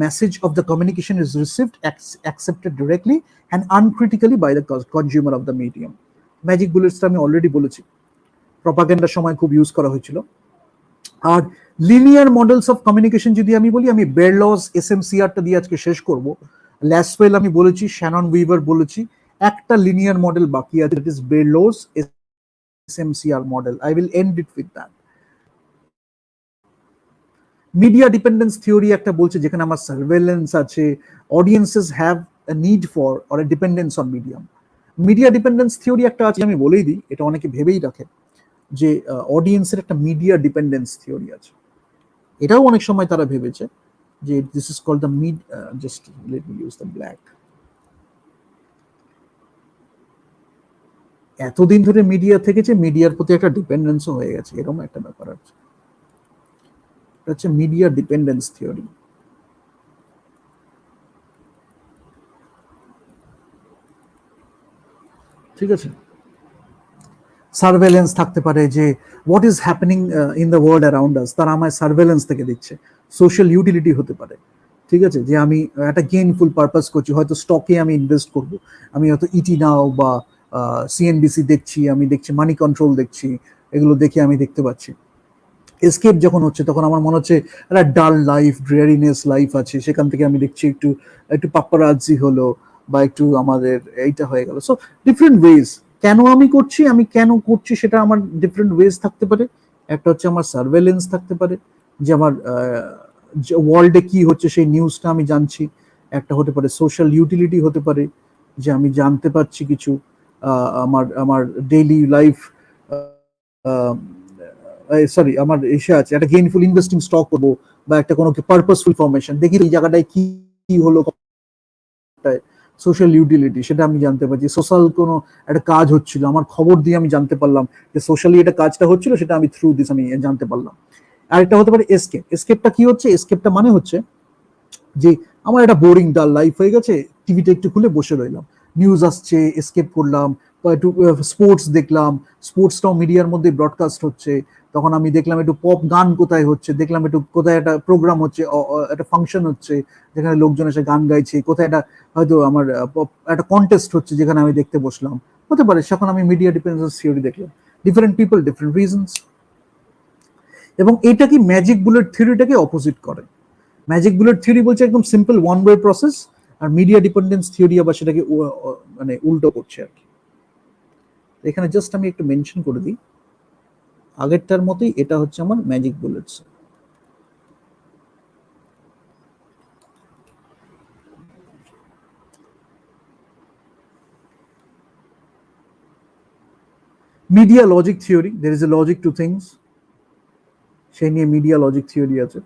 S2: message of the communication is received, accepted directly and uncritically by the consumer of the medium. Magic বুলেটসটা আমি already বলেছি, প্রপাগান্ডার সময় খুব ইউজ করা হয়েছিল। আর লিনিয়ার মডেলস অফ কমিউনিকেশন যদি আমি বলি, আমি বেরলস এসএমসিআরটা দিয়ে আজকে শেষ করব। ল্যাসওয়েল আমি বলেছি, শ্যানন উইভার বলেছি, একটা লিনিয়ার মডেল বাকি আছে, that is Berlo's SMCR model. I will end it with that. Media dependence theory একটা বলছে, যেখানে আমার সার্ভেলেন্স আছে, audiences have a need for or a dependence on medium. Media dependence theory একটা আছে, আমি বলেই দিই, এটা অনেকে ভেবেই রাখে যে অডিয়েন্সের একটা মিডিয়া ডিপেন্ডেন্স থিওরি আছে। এটাও অনেক সময় তারা ভেবেছে যে this is called the mid, just let me use the black. এতদিন ধরে মিডিয়া থেকেছে, মিডিয়ার প্রতি একটা ডিপেন্ডেন্সও হয়ে গেছে, এরকম একটা ব্যাপার আছে। এটা হচ্ছে মিডিয়া ডিপেন্ডেন্স থিওরি। ঠিক আছে, সার্ভেলেন্স থাকতে পারে, যে what is happening in the world around us, তারা আমায় সার্ভেলেন্স থেকে দিচ্ছে। সোশ্যাল ইউটিলিটি হতে পারে, ঠিক আছে, যে আমি একটা গেইনফুল পারপাস করছি, হয়তো স্টকে আমি ইনভেস্ট করব, আমি হয়তো ইটি নাও বা সিএনবিসি দেখছি, আমি দেখছি মানি কন্ট্রোল দেখছি, এগুলো দেখে আমি দেখতে পাচ্ছি। এসকেপ যখন হচ্ছে, তখন আমার মনে হচ্ছে একটা ডাল লাইফ, ড্রেয়ারিনেস লাইফ আছে, সেখান থেকে আমি দেখছি একটু একটু পাপ্পারাজি হলো, বা একটু আমাদের এইটা হয়ে গেল। সো ডিফারেন্ট ওয়েজ, কেন আমি কেন করছি সেটা আমার ডিফারেন্ট ওয়েজ থাকতে পারে। একটা হচ্ছে আমার সার্ভেলেন্স থাকতে পারে, যে আমার ওয়ার্ল্ডে কি হচ্ছে সেই নিউজটা আমি জানছি। একটা হতে পারে সোশ্যাল ইউটিলিটি হতে পারে, যে আমি জানতে পারছি কিছু, আমার আমার ডেইলি লাইফ, সরি আমার এসে আছে একটা গেইনফুল ইনভেস্টিং স্টক করবো, বা একটা কোনো পারপাসফুল ফরমেশন দেখি এই জায়গাটায় কি হলো, সোশ্যাল ইউটিলিটি, সেটা আমি জানতে পারছি। সোশ্যাল কোনো একটা কাজ হচ্ছিল, আমার খবর দিয়ে আমি জানতে পারলাম যে সোশ্যালি এটা কাজটা হচ্ছিল, সেটা আমি থ্রু দিস আমি জানতে পারলাম। আরেকটা হতে পারে এসকেপ। এসকেপটা কি হচ্ছে? এসকেপটা মানে হচ্ছে যে আমার একটা বোরিং ডাল লাইফ হয়ে গেছে, টিভিটা একটু খুলে বসে রইলাম, নিউজ আসছে, এসকেপ করলাম, বা একটু স্পোর্টস দেখলাম, স্পোর্টসটাও মিডিয়ার মধ্যে ব্রডকাস্ট হচ্ছে, তখন আমি দেখলাম একটু পপ গান কোথায় হচ্ছে, দেখলাম একটু কোথায় একটা প্রোগ্রাম হচ্ছে, একটা ফাংশন হচ্ছে যেখানে লোকজন এসে গান গাইছে, কোথায় একটা হয়তো আমার একটা কন্টেস্ট হচ্ছে যেখানে আমি দেখতে বসলাম, হতে পারে। সেখন আমি মিডিয়া ডিপেন্ডেন্স থিওরি দেখলাম। Different people, different reasons. এবং এটা কি ম্যাজিক বুলেট থিওরিটাকে অপোজিট করে। ম্যাজিক বুলেট থিওরি বলছে একদম সিম্পল ওয়ান ওয়ে প্রসেস, আর মিডিয়া ডিপেন্ডেন্স থিওরি আবার সেটাকে মানে উল্টো করছে আর কি। এখানে জাস্ট আমি একটু মেনশন করে দিই, আগেরটার মতোই এটা হচ্ছে আমার magic bullets. Media logic theory, there is a logic two things, সেই নিয়ে মিডিয়া লজিক থিওরি আছে,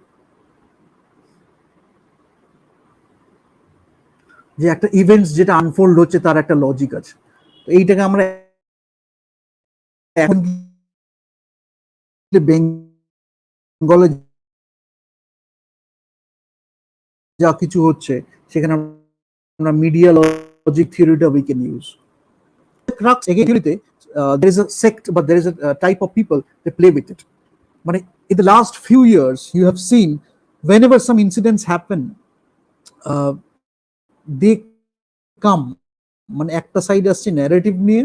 S2: যে একটা ইভেন্টস যেটা আনফোল্ড হচ্ছে তার একটা লজিক আছে। তো এইটাকে আমরা এখন বেঙ্গলে যা কিছু হচ্ছে সেখানে আমরা মিডিয়া লজিক থিওরিটা we can use. There is a sect, but there is a type of people that play with it. মানে in the last few years you have seen whenever some incidents happen, they come, মানে একটা side আসছে narrative নিয়ে,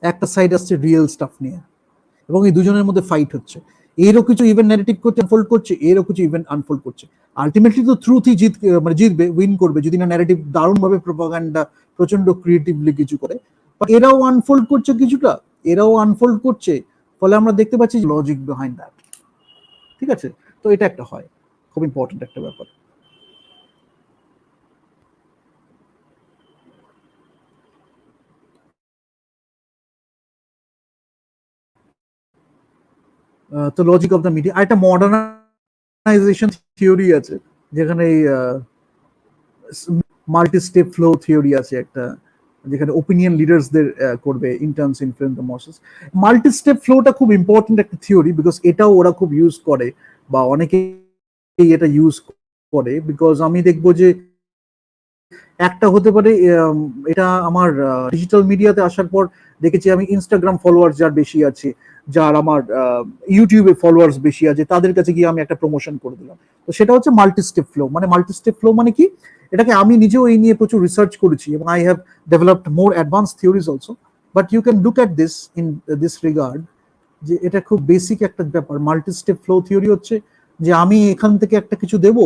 S2: একটা side আসছে real staff নিয়ে, এবং এই দুজনের মধ্যে ফাইট হচ্ছে। এরও কিছু ইভেন্ট ন্যারেটিভ করতে আনফোল্ড করছে, এরও কিছু ইভেন্ট আনফোল্ড করছে। আলটিমেটলি তো ট্রুথই মানে জিতবে, উইন করবে, যদি না ন্যারেটিভ দারুণভাবে প্রোপাগান্ডা প্রচন্ড ক্রিয়েটিভলি কিছু করে। এরাও আনফোল্ড করছে কিছুটা, এরাও আনফোল্ড করছে, ফলে আমরা দেখতে পাচ্ছি লজিক বিহাইন্ড দ্যাট। ঠিক আছে, তো এটা একটা হয়, খুব ইম্পর্টেন্ট একটা ব্যাপার। তো লজিক অফ দ্য মিডিয়া। আর একটা মডার্নাইজেশন থিওরি আছে, যেখানে মাল্টি স্টেপ ফ্লো থিওরি আছে একটা, যেখানে ওপিনিয়ন লিডার্সদের করবে interns influence the masses. Multi step ফ্লোটা খুব ইম্পর্টেন্ট একটা থিওরি, বিকজ এটাও ওরা খুব ইউজ করে, বা অনেকেই এটা ইউজ করে। বিকজ আমি দেখবো যে একটা হতে পারে, এটা আমার ডিজিটাল মিডিয়াতে আসার পর দেখেছি আমি, ইনস্টাগ্রাম ফলোয়ার্স যার বেশি আছে, যার আমার ইউটিউবে ফলোয়ার্স বেশি আছে, তাদের কাছে গিয়ে আমি একটা প্রমোশন করে দিলাম। তো সেটা হচ্ছে মাল্টি স্টেপ ফ্লো। মানে মাল্টি স্টেপ ফ্লো মানে কি, এটাকে আমি নিজেও এই নিয়ে প্রচুর রিসার্চ করেছি, এবং I have developed more advance theories also, but you can look at this in this regard, যে এটা খুব বেসিক একটা ব্যাপার। মাল্টি স্টেপ ফ্লো থিওরি হচ্ছে যে আমি এখান থেকে একটা কিছু দেব,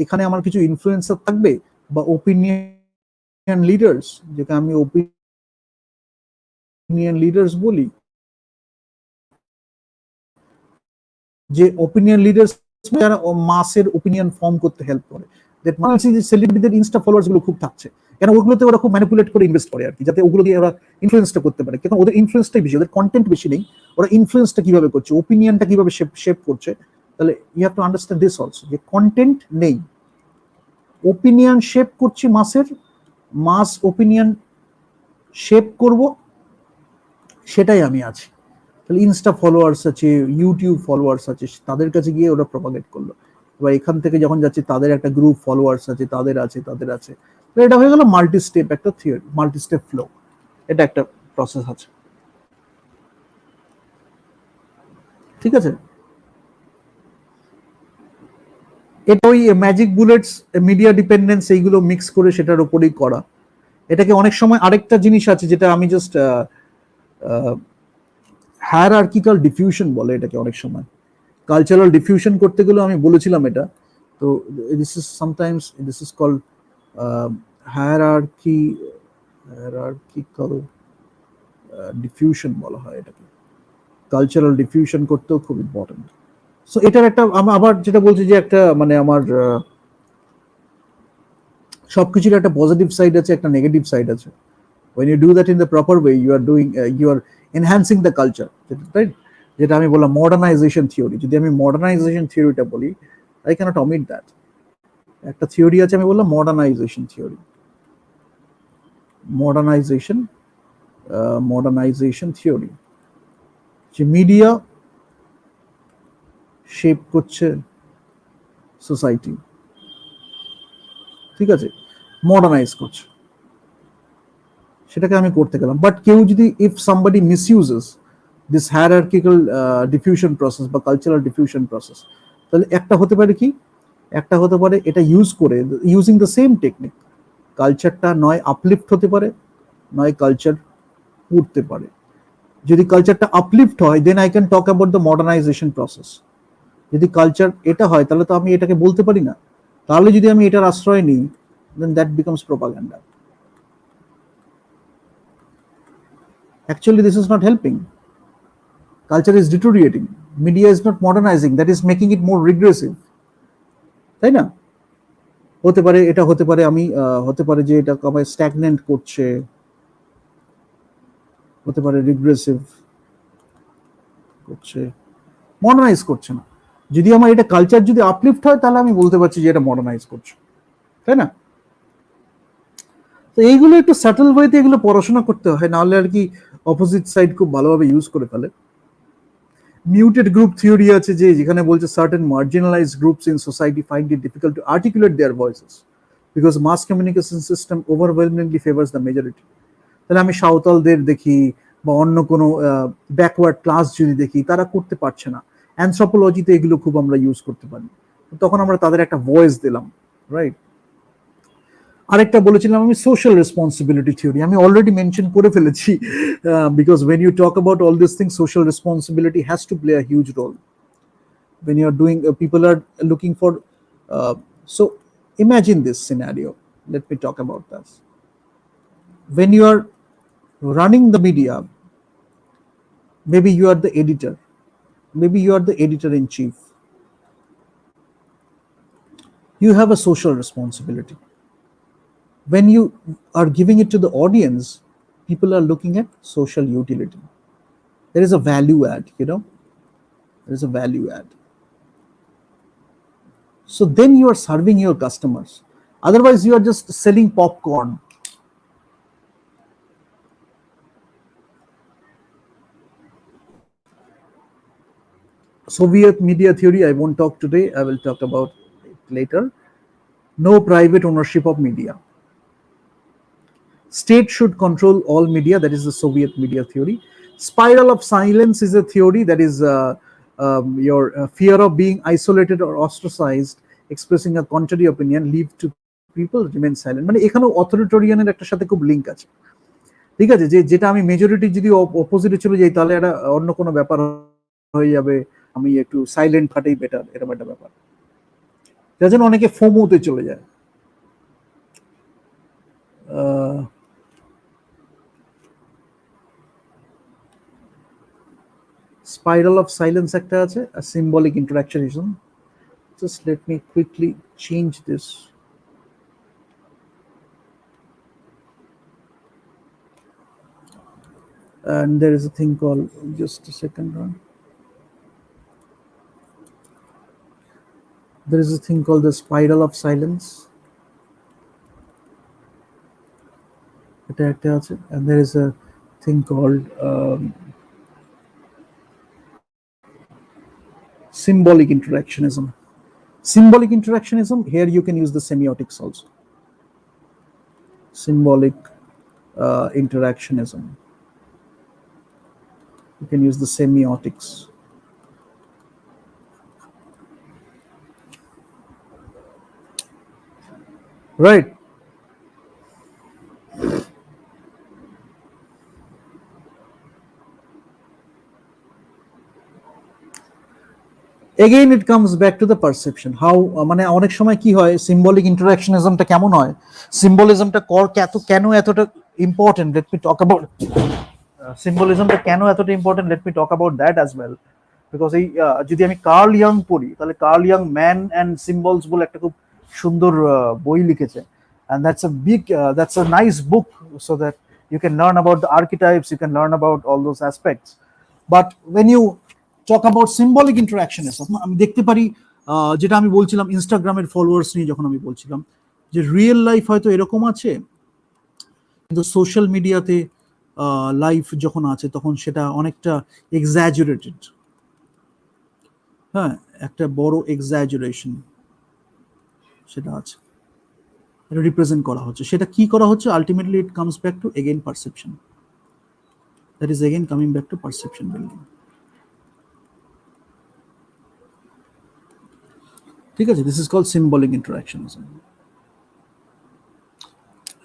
S2: এখানে আমার কিছু ইনফ্লুয়েন্সার থাকবে বা ওপিনিয়ন লিডার্স, যেটা আমি ওপিনিয়ন লিডার্স বলি, যে ওপিনিয়ন লিডার্স যারা মাসের ওপিনিয়ন ফর্ম করতে হেল্প করে। সেলিব্রিটিদের ইনস্টা ফলোয়ার্স গুলো খুব থাকছে, কেন ওগুলোতে ওরা খুব ম্যানিপুলেট করে ইনভেস্ট করে আর কি, যাতে ওগুলো দিয়ে ওরা ইনফ্লুয়েন্সটা করতে পারে। কিন্তু ওদের ইনফ্লুয়েন্সটাই বেশি, ওদের কন্টেন্ট বেশি নেই, ওরা ইনফ্লুয়েন্সটা কিভাবে করছে, ওপিনিয়নটা কিভাবে শেপ করছে। তাহলে you have to understand this also, যে কন্টেন্ট নেই, ওপিনিয়ন শেপ করছি মাসের, মাস ওপিনিয়ন শেপ করব, সেটাই আমি আছি। তাহলে ইনস্টা ফলোয়ার্স আছে, ইউটিউব ফলোয়ার্স আছে, তাদের কাছে গিয়ে ওরা প্রপাগেট করলো, এবার এখান থেকে যখন যাচ্ছে তাদের একটা গ্রুপ ফলোয়ার্স আছে, তাদের আছে। তো এটা হয়ে গেল মাল্টি স্টেপ একটা থিওরি, মাল্টি স্টেপ ফ্লো, এটা একটা প্রসেস আছে। ঠিক আছে, এটা ওই ম্যাজিক বুলেটস, মিডিয়া ডিপেন্ডেন্স, এইগুলো মিক্স করে সেটার উপরেই করা। এটাকে অনেক সময় আরেকটা জিনিস আছে যেটা আমি জাস্ট হায়ারার্কিক্যাল ডিফিউশন বলে এটাকে অনেক সময়। কালচারাল ডিফিউশন করতে গেলেও আমি বলেছিলাম এটা। তো this is called hierarchical diffusion বলা হয় এটাকে। কালচারাল ডিফিউশন করতেও খুব ইম্পর্টেন্ট। সো এটার একটা আবার যেটা বলছি যে একটা মানে আমার সবকিছুর একটা পজিটিভ সাইড আছে, একটা নেগেটিভ সাইড আছে। when you do that in the proper way, you are enhancing the culture, right? যেটা আমি বললাম মডার্নাইজেশন থিওরি, যদি আমি মডার্নাইজেশন থিওরিটা বলি, আই ক্যানট omit that। একটা থিওরি আছে আমি বললাম মডার্নাইজেশন থিওরি, মডার্নাইজেশন থিওরি, যে মিডিয়া শেপ করছে সোসাইটি, ঠিক আছে, মডার্নাইজ করছে, সেটাকে আমি করতে গেলাম। বাট কেউ যদি if somebody misuses this hierarchical diffusion process বা কালচারাল ডিফিউশন প্রসেস, তাহলে একটা হতে পারে কি, একটা হতে পারে এটা ইউজ করে, ইউজিং দ্য সেম টেকনিক, কালচারটা নয় আপলিফট হতে পারে, নয় কালচার করতে পারে। যদি কালচারটা আপলিফট হয়, then I can talk about the modernisation process. যদি কালচার এটা হয়, তাহলে তো আমি এটাকে বলতে পারি না। তাহলে যদি আমি এটার আশ্রয় নিই, then that becomes propaganda. Actually, this is not helping. Culture is deteriorating. Media is not modernizing. That is making it more regressive. তাই না? হতে পারে এটা, হতে পারে আমি হতে পারে যে এটা আমায় স্ট্যাগনেন্ট করছে, হতে পারে রিগ্রেসিভ করছে, মডার্নাইজ করছে না। যদি আমার এটা কালচার যদি আপলিফট হয়, তাহলে আমি বলতে পারছি যে এটা মডার্নাইজ করছে, তাই না? তো এইগুলো একটু স্যাটেল ওয়েতে এগুলো পড়াশোনা করতে হয়, নাহলে আর কি অপোজিট সাইড খুব ভালোভাবে ইউজ করে ফেলে। মিউটেড গ্রুপ থিওরি আছে, যে যেখানে বলছে certain marginalised groups in society find it difficult to articulate their voices because mass communication system overwhelmingly favours the majority. তাহলে আমি সাঁওতালদের দেখি বা অন্য কোনো ব্যাকওয়ার্ড ক্লাস যদি দেখি, তারা করতে পারছে না। অ্যানথ্রোপোলজিতে এগুলো খুব আমরা ইউজ করতে পারি, তখন আমরা তাদের একটা ভয়েস দিলাম, রাইট? আরেকটা বলেছিলাম আমি সোশ্যাল রেসপন্সিবিলিটি থিওরি, আমি অলরেডি মেনশন করে ফেলেছি, because when you talk about all these things, social responsibility has to play a huge role when you are doing people are looking for so imagine this scenario. Let me talk about this. When you are running the media, maybe you are the editor, maybe you are the editor in chief, you have a social responsibility. When you are giving it to the audience, people are looking at social utility. There is a value add, there is a value add. So then you are serving your customers. Otherwise, you are just selling popcorn. Soviet media theory, I won't talk today, I will talk about it later. No private ownership of media. State should control all media, that is the Soviet media theory. Spiral of silence is a theory, that is your fear of being isolated or ostracized, expressing a contrary opinion, leave to people remain silent. মানে এখানেও অথরিটেরিয়ানের একটা সাথে খুব link আছে, ঠিক আছে? যে যেটা আমি মেজরিটি যদি অপোজিটে চলে যাই, তাহলে এটা অন্য কোনো ব্যাপার হয়ে যাবে, আমি একটু সাইলেন্ট থাকাই বেটার, এরকম একটা ব্যাপার। যার জন্য অনেকে ফোমোতে চলে যায়। Spiral of silence একটা আছে, a symbolic interactionism. Just let me quickly change this. And there is a thing called, just a second, there is a thing called the spiral of silence. এটা একটা আছে, and there is a thing called symbolic interactionism. Symbolic interactionism, here you can use the semiotics also. Symbolic interactionism, you can use the semiotics. Right. Again it comes back to the perception, how মানে অনেক সময় কি হয়, symbolic ইন্টারঅ্যাকশনিজমটা কেমন হয়, সিম্বলিজমটা কেন এতটা important, let me talk about সিম্বলিজমটা কেন এতটা important, let me talk about that as well. Because এই যদি আমি কার্ল ইয়াং পড়ি, তাহলে কার্ল ইয়াং ম্যান অ্যান্ড সিম্বলস বলে একটা খুব সুন্দর বই লিখেছে, and that's a nice book, so that you can learn about the archetypes, you can learn about all those aspects. But when you talk about symbolic interactionism, আমি দেখতে পারি, যেটা আমি বলছিলাম ইনস্টাগ্রামের ফলোয়ার্স নিয়ে যখন আমি বলছিলাম, যে রিয়েল লাইফ হয়তো এরকম আছে, কিন্তু সোশ্যাল মিডিয়াতে লাইফ যখন আছে, তখন সেটা অনেকটা এক্সাজুরেটেড, হ্যাঁ, একটা বড় এক্সাজুরেশন সেটা আছে, এটা রিপ্রেজেন্ট করা হচ্ছে। সেটা কি করা হচ্ছে, ultimately it comes back to again perception, that is again coming back to perception building. ঠিক আছে, this is called symbolic interactionism.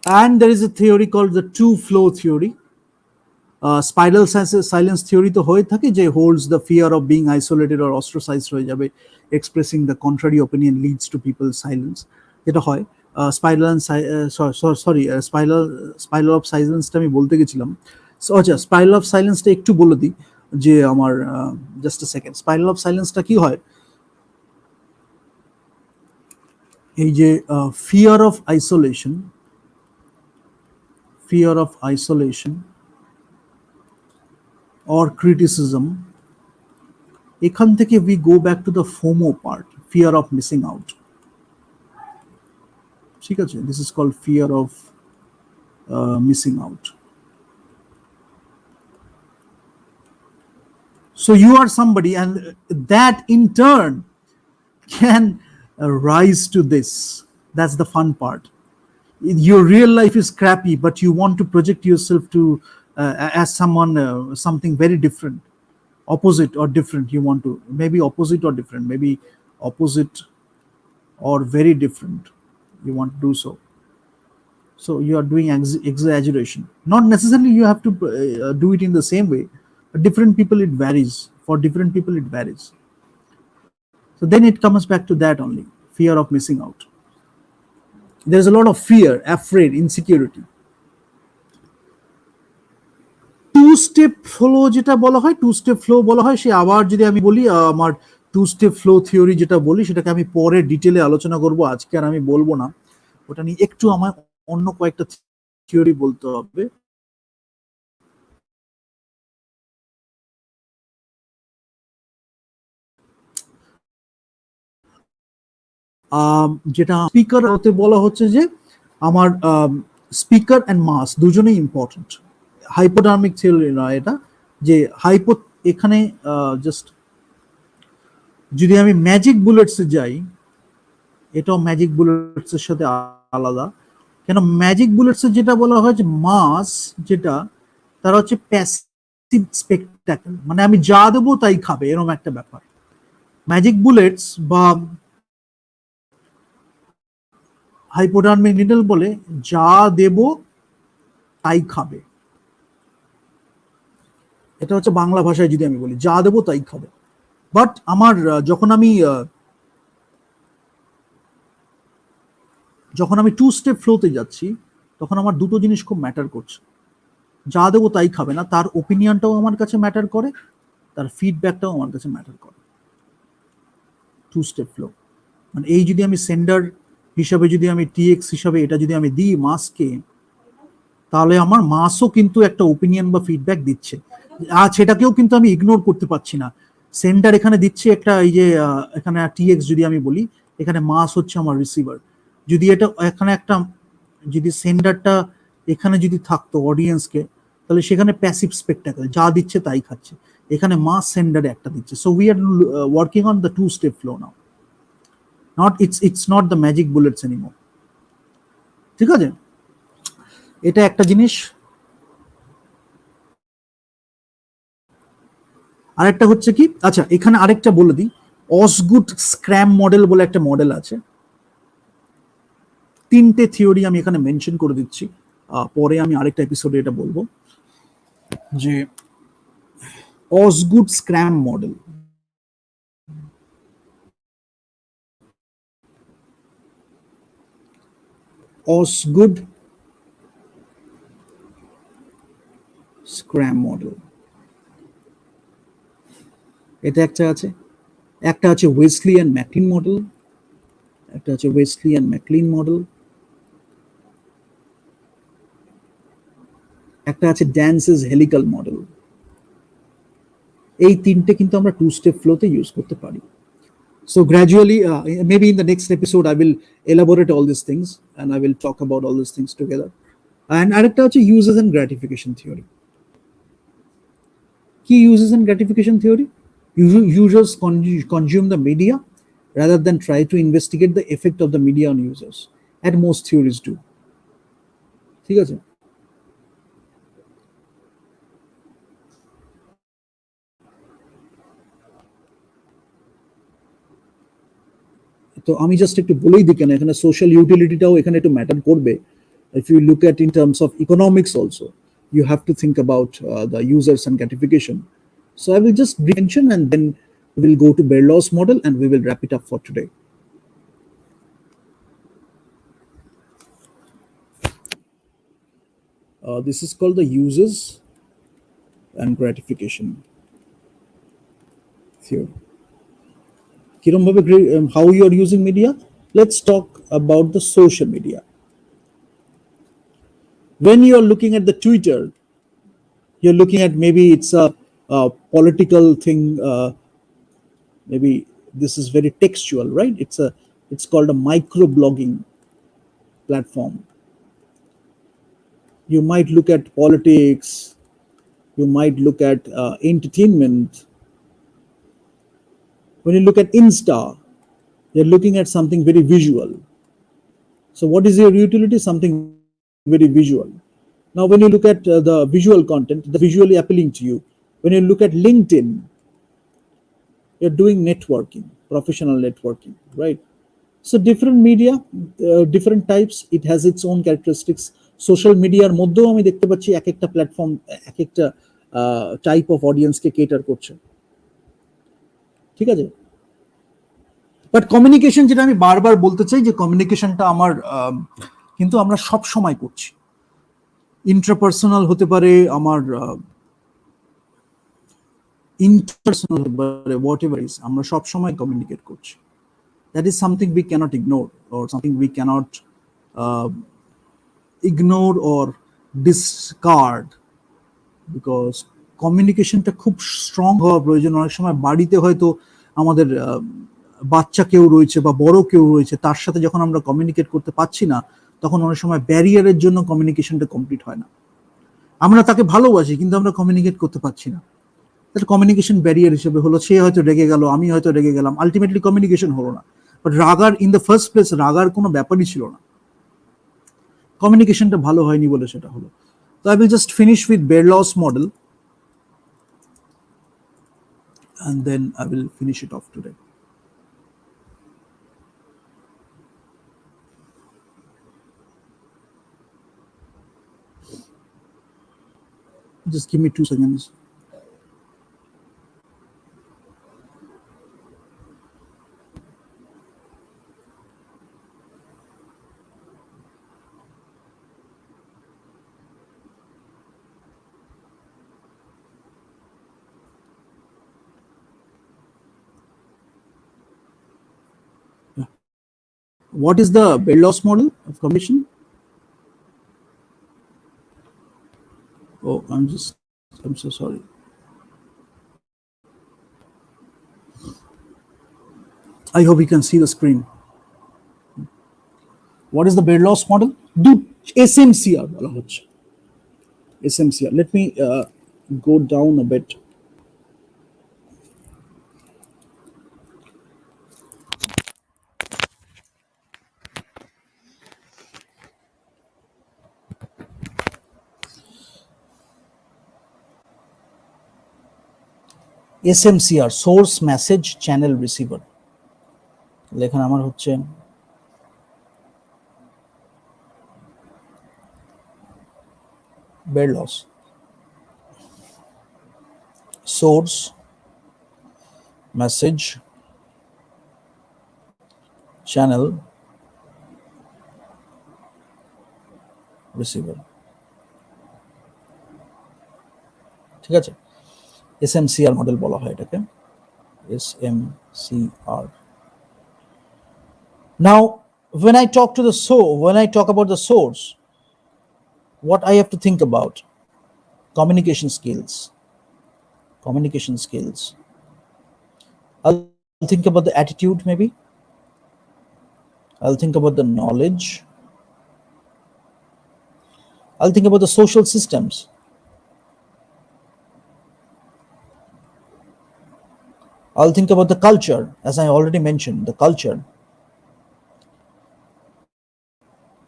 S2: And there is a theory called the two flow theory. Spiral silence theory তো হয়ে থাকে যে holds the fear of being isolated or ostracized হয়ে যাবে, expressing the contrary opinion leads to people silence, যেটা হয়। Spiral sorry spiral of সাইলেন্সটা আমি বলতে গেছিলাম। আচ্ছা, স্পাইরাল অফ সাইলেন্সটা একটু বলে দিই যে আমার just a second. Spiral of সাইলেন্সটা কি হয়, এই যে fear of isolation or criticism, এখান থেকে we go back to the FOMO part, fear of missing out, ঠিক আছে? This is called fear of missing out. So you are somebody and that in turn can rise to this. That's the fun part. Your real life is crappy, but you want to project yourself to as someone something very different, opposite or different. You want to maybe opposite or different, maybe opposite or very different. You want to do so. So you are doing exaggeration. Not necessarily you have to do it in the same way, but different people it varies. For different people it varies. So then it comes back to that only, fear of missing out. There's a lot of fear, afraid, insecurity. Two step flow যেটা বলা হয়, two step flow বলা হয়, সে আবার যদি আমি বলি আমার টু স্টেপ ফ্লো থিওরি যেটা বলি সেটাকে আমি পরে ডিটেলে আলোচনা করব, আজকে আর আমি বলবো না। ওটা নিয়ে একটু আমার অন্য কয়েকটা থিওরি বলতে হবে। যেটা স্পিকার হতে বলা হচ্ছে যে আমার স্পিকার অ্যান্ড মাস দুজনেই ইম্পর্টেন্ট। হাইপোডার্মিক থিওরি না এটা, যে এখানে জাস্ট যদি আমি ম্যাজিক বুলেটসে যাই, এটাও ম্যাজিক বুলেটসের সাথে আলাদা। কেন ম্যাজিক বুলেটসে যেটা বলা হয় যে মাস যেটা, তারা হচ্ছে প্যাসিভ স্পেকটাকেল, মানে আমি যা দেবো তাই খাবে, এরকম একটা ব্যাপার। ম্যাজিক বুলেটস বা হাইপোডার্মিক নিডল বলে যা দেব তাই খাবে। এটা হচ্ছে বাংলা ভাষায় যদি আমি বলি, যা দেবো তাই খাবে। বাট আমার যখন আমি টু স্টেপ ফ্লোতে যাচ্ছি, তখন আমার দুটো জিনিস খুব ম্যাটার করছে। যা দেবো তাই খাবে না, তার ওপিনিয়নটাও আমার কাছে ম্যাটার করে, তার ফিডব্যাকটাও আমার কাছে ম্যাটার করে। টু স্টেপ ফ্লো মানে এই যদি আমি সেন্ডার হিসাবে, যদি আমি টিএক্স হিসাবে এটা যদি আমি দিই মাসকে, তাহলে আমার মাসও কিন্তু একটা ওপিনিয়ন বা ফিডব্যাক দিচ্ছে, আর সেটাকেও কিন্তু আমি ইগনোর করতে পারছি না। সেন্ডার এখানে দিচ্ছে একটা, এই যে এখানে টিএক্স যদি আমি বলি, এখানে মাস হচ্ছে আমার রিসিভার। যদি এটা এখানে একটা, যদি সেন্ডারটা এখানে যদি থাকতো অডিয়েন্সকে, তাহলে সেখানে প্যাসিভ স্পেকটাকেল, যা দিচ্ছে তাই খাচ্ছে। এখানে মাস সেন্ডারে একটা দিচ্ছে। So we are working on the two step flow now, not it's not the magic bullets anymore. ঠিক আছে, এটা একটা জিনিস। আরেকটা হচ্ছে কি, আচ্ছা এখানে আরেকটা বলে দিই, অসগুড স্ক্র্যাম মডেল বলে একটা মডেল আছে। তিনটে থিওরি আমি এখানে মেনশন করে দিচ্ছি, পরে আমি আরেকটা এপিসোডে এটা বলবো যে অসগুড স্ক্র্যাম মডেল। অসগুড স্ক্র্যাম মডেল, এটা একটা আছে ওয়েসলি অ্যান্ড ম্যাকলিন মডেল, একটা আছে ওয়েসলি অ্যান্ড ম্যাকলিন মডেল, একটা আছে ড্যান্সেস হেলিক্যাল মডেল। এই তিনটে কিন্তু আমরা টু স্টেপ ফ্লোতে ইউজ করতে পারি। So gradually, maybe in the next episode, I will elaborate all these things and I will talk about all these things together. And আরেকটা হচ্ছে uses and gratification theory. Key uses and gratification theory. Users consume the media rather than try to investigate the effect of the media on users. And most theories do. ঠিক আছে? তো আমি just একটু বলেই দিই কেন এখানে সোশ্যাল ইউটিলিটিটাও এখানে একটু ম্যাটার করবে। If you look at in terms of economics also,
S1: you have to think about the users and gratification. So I will just mention, and then we will go to Berlow's model and we will wrap it up for today. This is called the users and gratification theory. কিরম ভাবে how you are using media? Let's talk about the social media. When you are looking at the Twitter, you're looking at, maybe it's a political thing, maybe this is very textual, right? It's called a microblogging platform. You might look at politics, you might look at entertainment. When you look at Insta, you're looking at something very visual. So what is your utility? Something very visual. Now when you look at the visual content, the visually appealing to you. When you look at LinkedIn, you're doing networking, professional networking, right? So different media, different types, it has its own characteristics. Social media মধ্যেও আমি দেখতে পাচ্ছি এক একটা platform এক একটা type of অডিয়েন্সকে cater করছে, ঠিক আছে? বাট কমিউনিকেশন, যেটা আমি বারবার বলতে চাই, যে কমিউনিকেশনটা আমার কিন্তু আমরা সব সময় করছি। ইন্ট্রাপার্সোনাল হতে পারে, আমার ইন্টারপার্সোনাল হতে পারে, হোয়াট এভার ইজ, আমরা সব সময় কমিউনিকেট করছি। That is something we cannot ignore, or something we cannot ignore or discard, because কমিউনিকেশনটা খুব স্ট্রং হওয়া প্রয়োজন। অনেক সময় বাড়িতে হয়তো আমাদের বাচ্চা কেউ রয়েছে বা বড় কেউ রয়েছে, তার সাথে যখন আমরা কমিউনিকেট করতে পারছি না, তখন অনেক সময় ব্যারিয়ারের জন্য কমিউনিকেশনটা কমপ্লিট হয় না। আমরা তাকে ভালোবাসি কিন্তু আমরা কমিউনিকেট করতে পারছি না, তাহলে কমিউনিকেশন ব্যারিয়ার হিসেবে হলো। সে হয়তো রেগে গেল, আমি হয়তো রেগে গেলাম, আলটিমেটলি কমিউনিকেশন হলো না। But rather, in the first place rather কোনো ব্যাপারই ছিল না, কমিউনিকেশনটা ভালো হয়নি বলে সেটা হলো। তো I will just finish with Berlow's model and then I will finish it off today. Just give me 2 seconds. What is the Berlow's model of communication? Oh, I'm so sorry. I hope you can see the screen. What is the Berlow's model? Do SMCR বলা হচ্ছে। SMCR. Let me go down a bit. SMCR, source message channel receiver. লেখা আমার হচ্ছে Berlow's source message channel receiver, ঠিক আছে? SMCR model বলা হয় এটাকে, SMCR. Now when I talk about the source, what I have to think about? Communication skills. I'll think about the attitude, maybe I'll think about the knowledge, I'll think about the social systems, I'll think about the culture, as I already mentioned, the culture.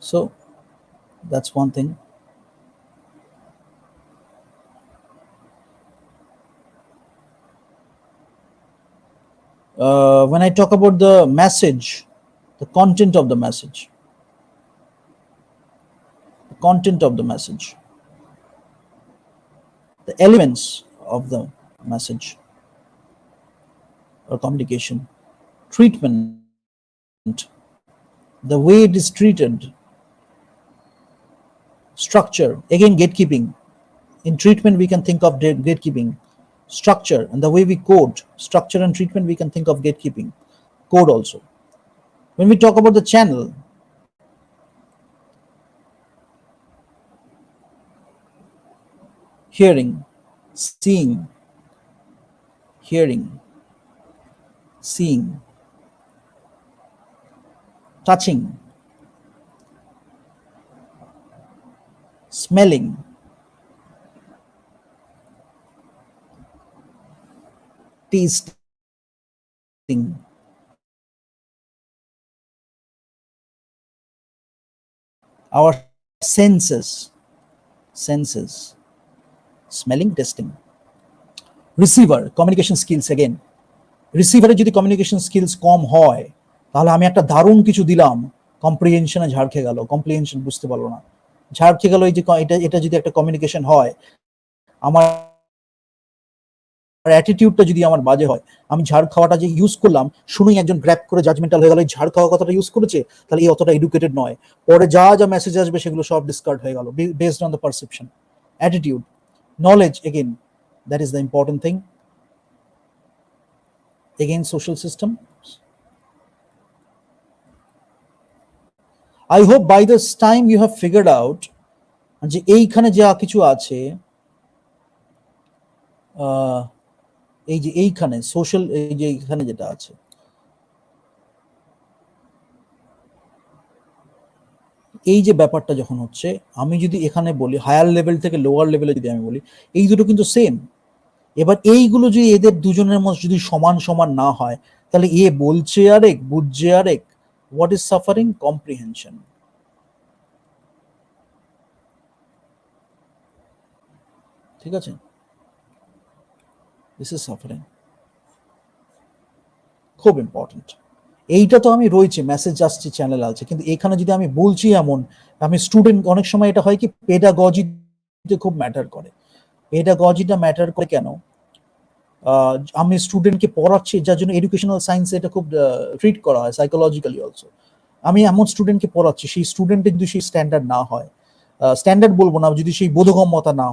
S1: So that's one thing. When I talk about the message, the content of the message,
S2: the elements of the message or communication, treatment, the way it is treated, structure, again gatekeeping. In treatment we can think of gatekeeping, structure, and the way we code, structure and treatment we can think of gatekeeping, code also. When we talk about the channel, hearing, seeing, hearing, seeing, touching, smelling, tasting, our senses, smelling, testing. Receiver, communication skills again. রিসিভারে যদি communication skills কম হয় তাহলে আমি একটা দারুণ কিছু দিলাম, কম্প্রিহেনশনে ঝাড় খেয়ে গেল, কম্প্রিহেনশন বুঝতে পারলো না, ঝাড় খেয়ে গেল। এই যে এটা যদি একটা কমিউনিকেশন হয়, আমার অ্যাটিটিউডটা যদি আমার বাজে হয়, আমি ঝাড় খাওয়াটা যে ইউজ করলাম, শুনেই একজন গ্র্যাব করে জাজমেন্টাল হয়ে গেল, এই ঝাড় খাওয়া কথাটা ইউজ করেছে, তাহলে এই অতটা এডুকেটেড নয়, পরে যা যা মেসেজ আসবে সেগুলো সব ডিসকার্ড হয়ে গেল based on the perception. Attitude, knowledge, again that is the important thing. Again, social system. I hope by this time you have figured out যে এইখানে যা কিছু আছে, এই যে এইখানে সোশ্যাল, এই যে এইখানে যেটা আছে, এই যে ব্যাপারটা যখন হচ্ছে, আমি যদি এখানে বলি হায়ার লেভেল থেকে লোয়ার লেভেলে যদি আমি বলি, এই দুটো কিন্তু সেম। এবার এইগুলো যদি এদের দুজনের মধ্যে যদি সমান সমান না হয়, তাহলে এ বলছে আরেক, বুঝছে আরেক। What is suffering? কম্প্রিহেনশন। ঠিক আছে, দিস ইজ সাফারিং, খুব ইম্পর্টেন্ট। এইটা তো আমি রয়েছে, মেসেজ আসছে, চ্যানেল আছে, কিন্তু এখানে যদি আমি বলছি এমন, আমি স্টুডেন্ট, অনেক সময় এটা হয় কি পেডাগজিতে খুব ম্যাটার করে। পেডাগজিটা ম্যাটার করে কেন? আমি স্টুডেন্টকে পড়াচ্ছি, যার জন্য এডুকেশনাল সায়েন্স এটা খুব ট্রিট করা হয় সাইকোলজিক্যালি অলসো। আমি এমন স্টুডেন্টকে পড়াচ্ছি, সেই স্টুডেন্টের যদি সেই স্ট্যান্ডার্ড না হয়, স্ট্যান্ডার্ড বলবো না, যদি সেই বোধগম্যতা না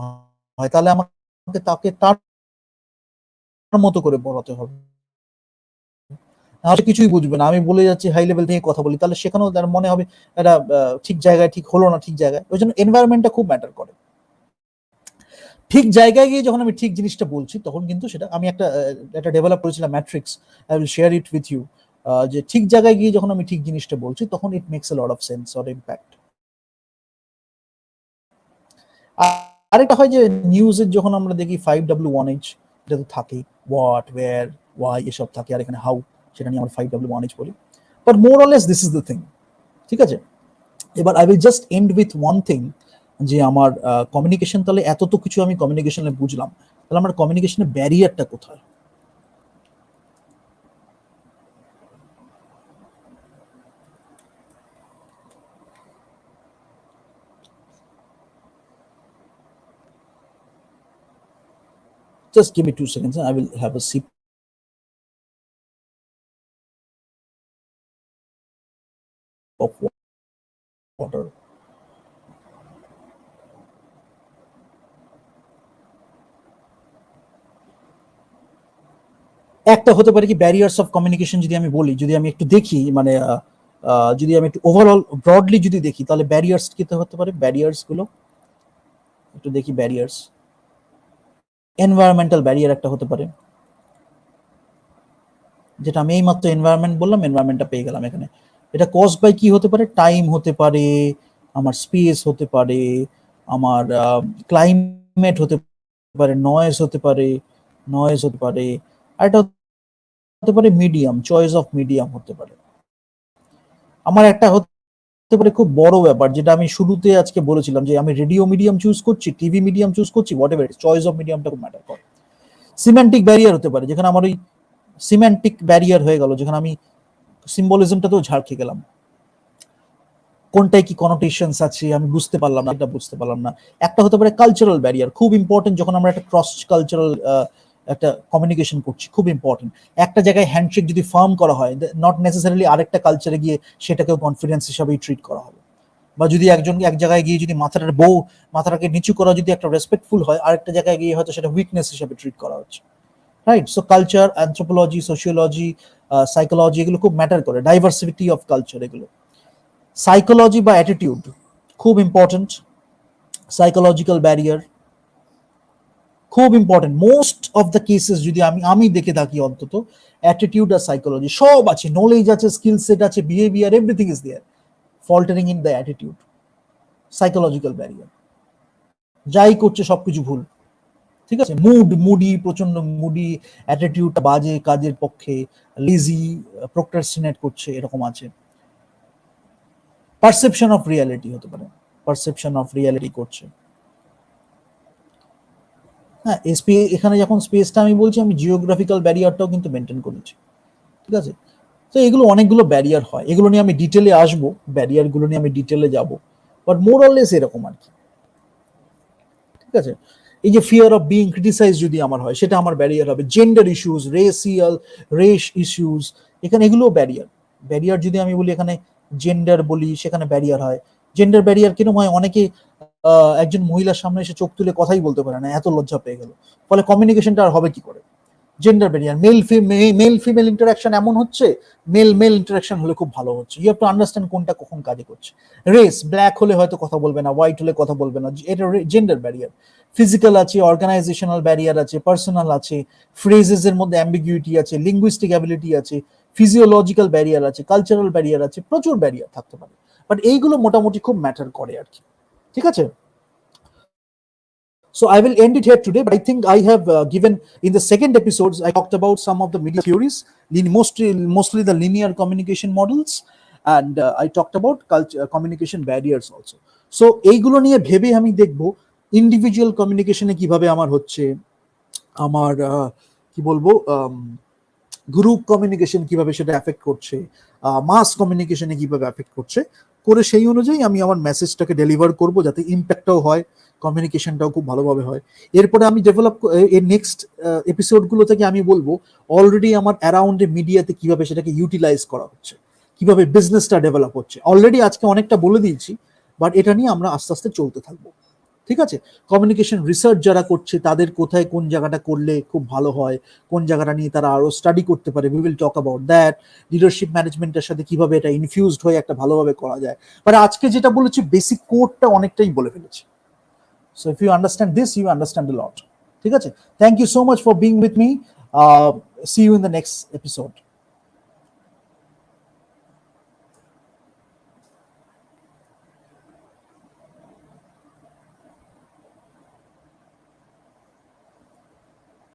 S2: হয়, তাহলে আমাকে তাকে তার মতো করে পড়াতে হবে, নাহলে কিছুই বুঝবে না। আমি বলে যাচ্ছি হাই লেভেল থেকে কথা বলি, তাহলে সেখানেও তার মনে হবে এটা ঠিক জায়গায় ঠিক হলো না, ঠিক জায়গায়। ওই জন্য এনভায়রনমেন্টটা খুব ম্যাটার করে। ঠিক জায়গায় গিয়ে যখন আমি ঠিক জিনিসটা বলছি, তখন কিন্তু সেটা আমি একটা ডেভেলপ করেছিলাম matrix, I will share it with you, যে ঠিক জায়গায় গিয়ে যখন আমি ঠিক জিনিসটা বলছি, তখন it makes a lot of sense or impact. আরেকটা হয় যে নিউজের যখন আমরা দেখি 5W1H, এটা তো থাকেই, হোয়াট, ওয়্যার, ওয়াই, এসব থাকে, আর এখানে হাউ, সেটা নিয়ে আমরা 5W1H বলি। But more or less this is the thing. ঠিক আছে, এবার I will just and with one thing, যে আমার কমিউনিকেশন, তাহলে এত তো কিছু আমি কমিউনিকেশনে বুঝলাম, তাহলে আমার কমিউনিকেশনের ব্যারিয়ারটা কোথায়? Just give me 2 seconds and I will have a sip of water. একটা হতে পারে কি ব্যারিয়ার্স অফ কমিউনিকেশন, যদি আমি বলি, যদি আমি একটু দেখি, মানে যদি আমি একটু ওভারঅল ব্রডলি যদি দেখি, তাহলে ব্যারিয়ার্স কি হতে পারে? ব্যারিয়ার্স গুলো একটু দেখি। ব্যারিয়ার্স, এনভায়রনমেন্টাল ব্যারিয়ার একটা হতে পারে, যেটা আমি এই মাত্র এনভায়রনমেন্ট বললাম, এনভায়রনমেন্টটা পেয়ে গেলাম এখানে। এটা কজ বাই কি হতে পারে? টাইম হতে পারে, আমার স্পেস হতে পারে, আমার ক্লাইমেট হতে পারে, নয়েজ হতে পারে, আর এটা হতে পারে মিডিয়াম, চয়েস অফ মিডিয়াম হতে পারে। আমার একটা হতে পারে খুব বড় ব্যাপার, যেটা আমি শুরুতে আজকে বলেছিলাম, যে আমি রেডিও মিডিয়াম চুজ করছি, টিভি মিডিয়াম চুজ করছি, হোয়াটএভার, চয়েস অফ মিডিয়ামটা খুব ম্যাটার করে। সিম্যান্টিক ব্যারিয়ার হতে পারে, যেখানে আমার ওই সিম্যান্টিক ব্যারিয়ার হয়ে গেল, যেখানে আমি সিম্বলিজমটাতেও ঝাড় খেয়ে গেলাম। কোনটায় কি কনোটেশনস আছে আমি বুঝতে পারলাম না, এটা বুঝতে পারলাম না। একটা হতে পারে কালচারাল ব্যারিয়ার, খুব ইম্পর্টেন্ট যখন আমরা একটা ক্রস কালচারাল একটা কমিউনিকেশন করছি, খুব ইম্পর্টেন্ট। একটা জায়গায় হ্যান্ডশেক যদি ফার্ম করা হয়, নট নেসেসারিলি আরেকটা কালচারে গিয়ে সেটাকেও কনফিডেন্স হিসাবেই ট্রিট করা হবে। বা যদি একজন এক জায়গায় গিয়ে যদি মাথাটাকে নিচু করা যদি একটা রেসপেক্টফুল হয়, আরেকটা জায়গায় গিয়ে হয়তো সেটা উইকনেস হিসাবে ট্রিট করা হচ্ছে, right? So culture, anthropology, sociology, psychology এগুলো খুব ম্যাটার করে, ডাইভার্সিটি অফ কালচার এগুলো। সাইকোলজি বা অ্যাটিটিউড খুব ইম্পর্টেন্ট, সাইকোলজিক্যাল ব্যারিয়ার খুব important. Most of the cases যদি আমি দেখে থাকি অন্তত, অ্যাটিটিউড আর সাইকোলজি সব আছে, নলেজ আছে, স্কিল সেট আছে, behaviour, everything is there, faltering in the attitude, psychological barrier. যাই করছে সবকিছু ভুল, ঠিক আছে? মুডি, প্রচন্ড মুডি, অ্যাটিটিউডটা বাজে, কাজের পক্ষে লেজি, প্রোক্রাস্টিনেট করছে, এরকম আছে। পারসেপশন অফ রিয়ালিটি হতে পারে, পারসেপশন অফ রিয়ালিটি করছে। হ্যাঁ, এখানে যখন স্পেসটা আমি বলছি, আমি জিওগ্রাফিক্যাল ব্যারিয়ারটাও কিন্তু মেনটেন করেছি, ঠিক আছে? তো এগুলো অনেকগুলো ব্যারিয়ার হয়, এগুলো নিয়ে আমি ডিটেলে আসবো, ব্যারিয়ারগুলো নিয়ে আমি ডিটেলে যাব, বাট মোর অর লেস এরকম আর কি, ঠিক আছে? এই যে ফিয়ার অফ বিং ক্রিটিসাইজ যদি আমার হয়, সেটা আমার ব্যারিয়ার হবে। জেন্ডার ইস্যুস, রেস ইস্যুস, এখানে এগুলো ব্যারিয়ার। ব্যারিয়ার যদি আমি বলি এখানে জেন্ডার বলি, সেখানে ব্যারিয়ার হয়। জেন্ডার ব্যারিয়ার কিরকম হয়? অনেকে একজন মহিলার সামনে এসে চোখ তুলে কথাই বলতে পারে না, এত লজ্জা পেয়ে গেল, ফলে কমিউনিকেশনটা আর হবে কি করে? Gender barrier. Male female interaction এমন হচ্ছে, মেল ইন্টারাকশন হলে খুব ভালো হচ্ছে, ইউ হ্যাভ টু আন্ডারস্ট্যান্ড কোনটা কখন কাজে করছে। রেস, ব্ল্যাক হলে হয়তো কথা বলবে না, হোয়াইট হলে কথা বলবে না, এটা জেন্ডার ব্যারিয়ার। ফিজিক্যাল আছে, অর্গানাইজেশনাল ব্যারিয়ার আছে, পার্সোনাল আছে, ফ্রেজেস এর মধ্যে অ্যাম্বিগুইটি আছে, লিঙ্গুইস্টিক অ্যাবিলিটি আছে, ফিজিওলজিক্যাল ব্যারিয়ার আছে, কালচারাল ব্যারিয়ার আছে, প্রচুর ব্যারিয়ার থাকতে পারে, বাট এইগুলো মোটামুটি খুব ম্যাটার করে আর কি, ঠিক আছে? So I will end it here today, but I think I have given, in the second episodes, I talked about some of the media theories, mostly the linear communication models, and I talked about communication barriers also. So এইগুলো নিয়ে ভেবে আমি দেখবো individual কমিউনিকেশনে কিভাবে আমার হচ্ছে, আমার কি বলবো, গ্রুপ কমিউনিকেশন কিভাবে সেটা এফেক্ট করছে, মাস কমিউনিকেশনে কিভাবে এফেক্ট করছে, করে সেই অনুযায়ী আমি আমার মেসেজটাকে ডেলিভার করব, যাতে ইম্প্যাক্টটাও হয়, কমিউনিকেশনটাও খুব ভালোভাবে হয়। এরপরে আমি এর নেক্সট এপিসোডগুলো থেকে আমি বলবো অলরেডি আমার অ্যারাউন্ডে মিডিয়াতে কিভাবে সেটাকে ইউটিলাইজ করা হচ্ছে, কিভাবে বিজনেসটা ডেভেলপ হচ্ছে। অলরেডি আজকে অনেকটা বলে দিয়েছি, বাট এটা নিয়ে আমরা আস্তে আস্তে চলতে থাকবো, ঠিক আছে? কমিউনিকেশন রিসার্চ যারা করছে তাদের কোথায় কোন জায়গাটা করলে খুব ভালো হয়, কোন জায়গাটা নিয়ে তারা আরো স্টাডি করতে পারে, we will talk about that. Leadership ম্যানেজমেন্টের সাথে কিভাবে এটা ইনফিউজড হয়ে একটা ভালোভাবে করা যায়। মানে আজকে যেটা বলেছি বেসিক কোডটা অনেকটাই বলে ফেলেছি। So if you understand this, you understand a lot, ঠিক আছে? Thank you so much for being with me, see you in the next episode.